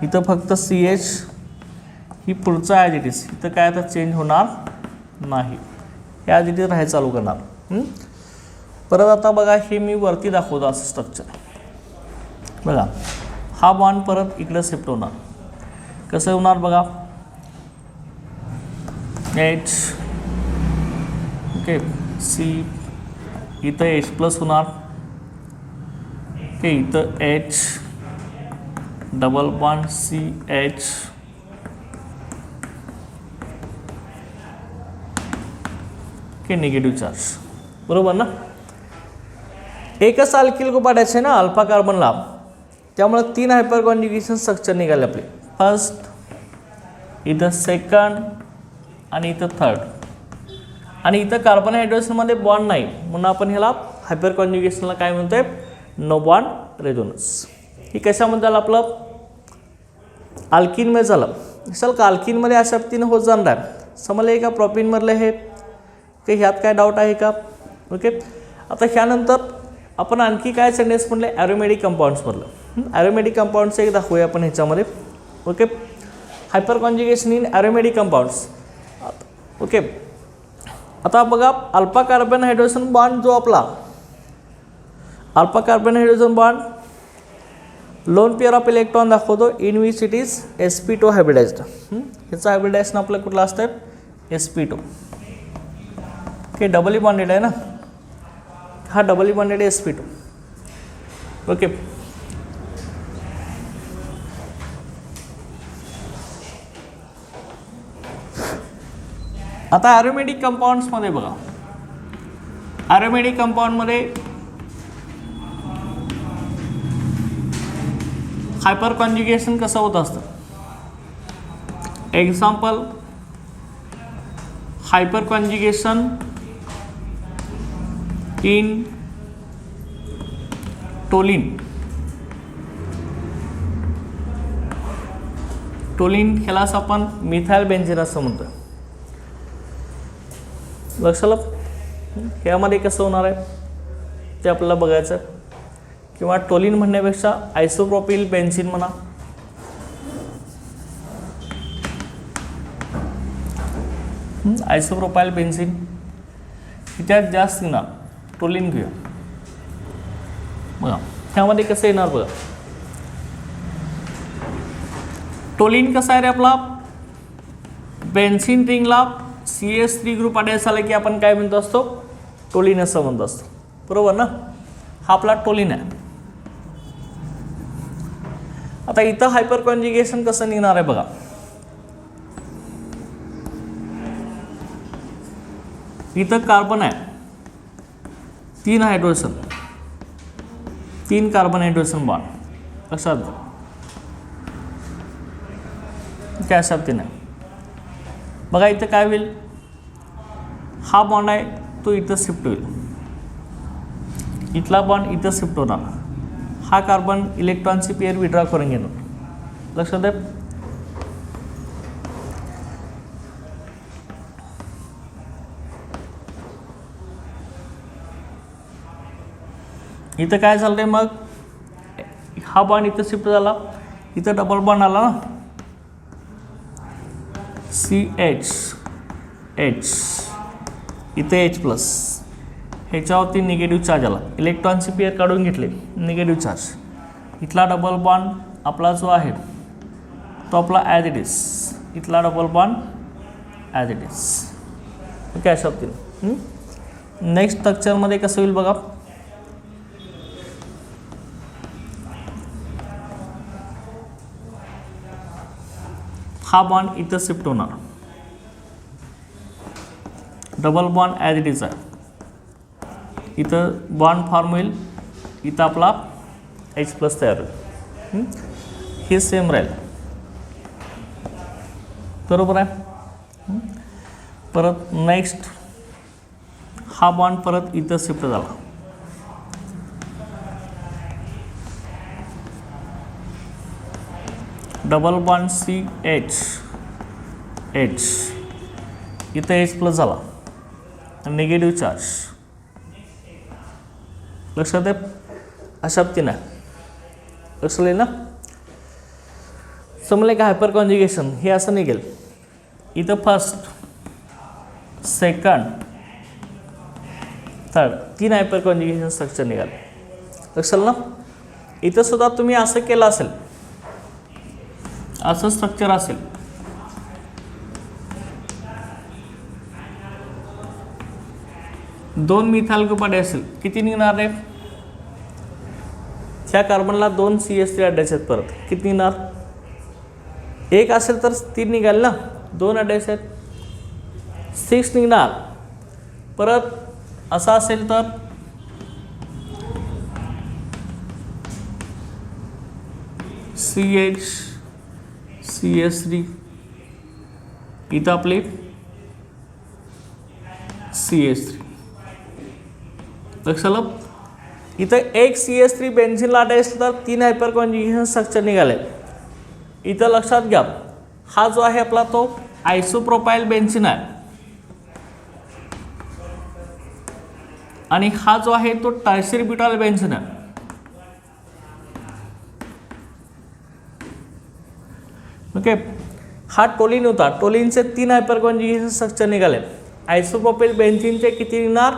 [SPEAKER 1] इथं फक्त CH ही पुढचं ॲज इट इज, इथं काय आता चेंज होणार नाही, हे ॲज इट इज राहायला चालू करणार. परत आता बघा हे मी वरती दाखवतो असं स्ट्रक्चर बघा. हा बॉन्ड परत इकडं शिफ्ट होणार. कसं होणार बघा, H ओके C, इथं H प्लस होणार ओके, इथं H double bond CH okay, negative charge. बरोबर ना. एकच अल्किल ग्रुप पाडायचं आहे ना अल्फा कार्बनला, त्यामुळे 3 हायपर कॉन्जुगेशन स्ट्रक्चर निघाले आपले. फर्स्ट, इथं सेकंड आणि इथं थर्ड. आणि इथं कार्बन हायड्रोजनमध्ये बॉन्ड नाही म्हणून आपण ह्याला हायपर कॉन्जुगेशनला काय म्हणतोय, नो बॉन्ड रेझोनन्स. ही कशामध्ये झालं आपलं, अल्किनमध्ये झालं. चल का अल्किनमध्ये अशा पद्धतीनं होत जाणार आहे. समजलं का प्रोपीनमधलं हे, काही ह्यात काय डाऊट आहे का. ओके. आता ह्यानंतर आपण आणखी काय सेंटेन्स म्हणले, ॲरोमॅटिक कंपाऊंड्समधलं. ॲरोमॅटिक कंपाऊंड्स एक दाखवूया आपण ह्याच्यामध्ये. Okay. Hyperconjugation in aromatic compounds. Okay. आता बघा अल्फा कार्बन हायड्रोजन बॉन्ड जो आपला alpha carbon hydrogen bond lone pair of electron दाखवतो in which it is sp2 hybridised. ह्याचं हायब्रिडायझेशन आपलं कुठलं असतं, sp2. ओके, डबली बॉन्डेड आहे ना, हा डबली बॉन्डेड sp2. ओके. आता ॲरोमॅटिक कंपाऊंड्समध्ये बघा, ॲरोमॅटिक कंपाऊंडमध्ये हायपर कॉन्जुगेशन कसं होत असतं. Example, hyper conjugation in toluene. Toluene ह्यालाच आपण मिथाइल बेन्झीन असं म्हणतो. लक्षात ह्यामध्ये कसं होणार आहे ते आपल्याला बघायचं. किंवा टोलिन म्हणण्यापेक्षा आयसोप्रोपिल बेन्झीन म्हणा. आयसोप्रोपाइल बेन्झीन त्यात जास्त येणार, टोलिन घेऊया बघा. ह्यामध्ये कसं येणार बघा, टोलिन कसा आहे रे आपला, बेन्झीन रिंगला CH3 ग्रुप अटॅच झाला की आपण काय म्हणतो असतो, टोलिन असं म्हणतो असतो. बरोबर ना. हा आपला टोलिन आहे. आता इथं हायपर कॉन्जुगेशन कसं निघणार आहे बघा. इथं कार्बन आहे 3 हायड्रोजन, 3 कार्बन हायड्रोजन बॉन्ड. लक्षात घ्या काय अशा पद्धतीने बघा. इथं काय होईल, हा बॉन्ड आहे तो इथं शिफ्ट होईल, इथला बॉन्ड इथं शिफ्ट होणार. हा कार्बन इलेक्ट्रॉनची पेअर विड्रॉ करून घेणार. लक्षात आहे. इथं काय झालं मग, हा बॉन्ड इथं शिफ्ट झाला, इथं डबल बॉन्ड आला ना, CH H, इथे H प्लस, ह्याच्यावरती निगेटिव्ह चार्ज आला. इलेक्ट्रॉनची पेअर काढून घेतले, निगेटिव्ह चार्ज. इथला डबल बॉन्ड आपला जो आहे तो आपला ॲज इट इज, इथला double bond as it is. Okay, अशा पद्धतीने. नेक्स्ट स्ट्रक्चरमध्ये कसं होईल बघा. हा बॉन्ड इथं शिफ्ट होणार, double bond as it is आहे. इथं बॉन्ड फॉर्म होईल, इथं आपला H प्लस तयार होईल. हे सेम राहील. बरोबर आहे. परत नेक्स्ट हा बॉन्ड परत इथं शिफ्ट झाला, डबल बॉन्ड CH H, इथं H प्लस झाला, निगेटिव्ह चार्ज. लक्षात आहे. अशा पद्धतीने लक्षात येईल ना. समजलं का हायपर कॉन्जुगेशन हे असं निघेल इथं first second third 3 hyperconjugation structure निघाल लक्षात ना. इथं सुद्धा तुम्ही असं केलं असेल असं स्ट्रक्चर असेल दोन मिथाइल ग्रुप असेल किती निघणार आहे त्या कार्बनला 2 CH3 अड्डेस आहेत परत किती निघणार एक असेल तर 3 निघाल ना 2 अड्डेस आहेत 6 निघणार परत असं असेल तर CH CH3 इथं आपले CH3 लक्षात आलं. इथं एक CH3 बेन्झिनला अटॅच तर 3 हायपर कॉन्जुगेशन स्ट्रक्चर निघाले. इथं लक्षात घ्या हा जो आहे आपला तो आयसोप्रोपाइल बेन्झिन आहे आणि हा जो आहे तो टर्शियरी ब्युटाइल बेन्झिन आहे. ओके हा टोलिन होता टोलिनचे 3 हायपर कॉन्जुगेशन स्ट्रक्चर निघाले. आयसोप्रोपाइल बेन्झिनचे किती निघणार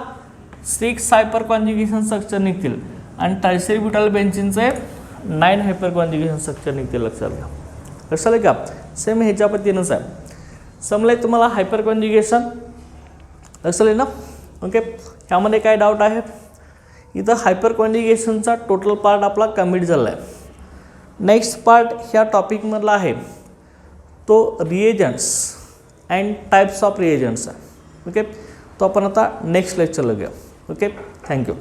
[SPEAKER 1] 6 हायपर कॉन्जुगेशन स्ट्रक्चर निघतील आणि टर्शियरी ब्युटाइल बेन्झिनचे 9 हायपर कॉन्जुगेशन स्ट्रक्चर निघतील. लक्षात घ्या लक्षात का सेम ह्याच्या पद्धतीनंच आहे. समजलंय तुम्हाला हायपर कॉन्जुगेशन लक्षात ना. ओके ह्यामध्ये काय डाऊट आहे इथं हायपर कॉन्जुगेशनचा टोटल पार्ट आपला कम्प्लीट झाला आहे. नेक्स्ट पार्ट ह्या टॉपिकमधला आहे तो reagents and types of reagents आहे. ओके तो आपण आता नेक्स्ट लेक्चरला घेऊ. Okay thank you.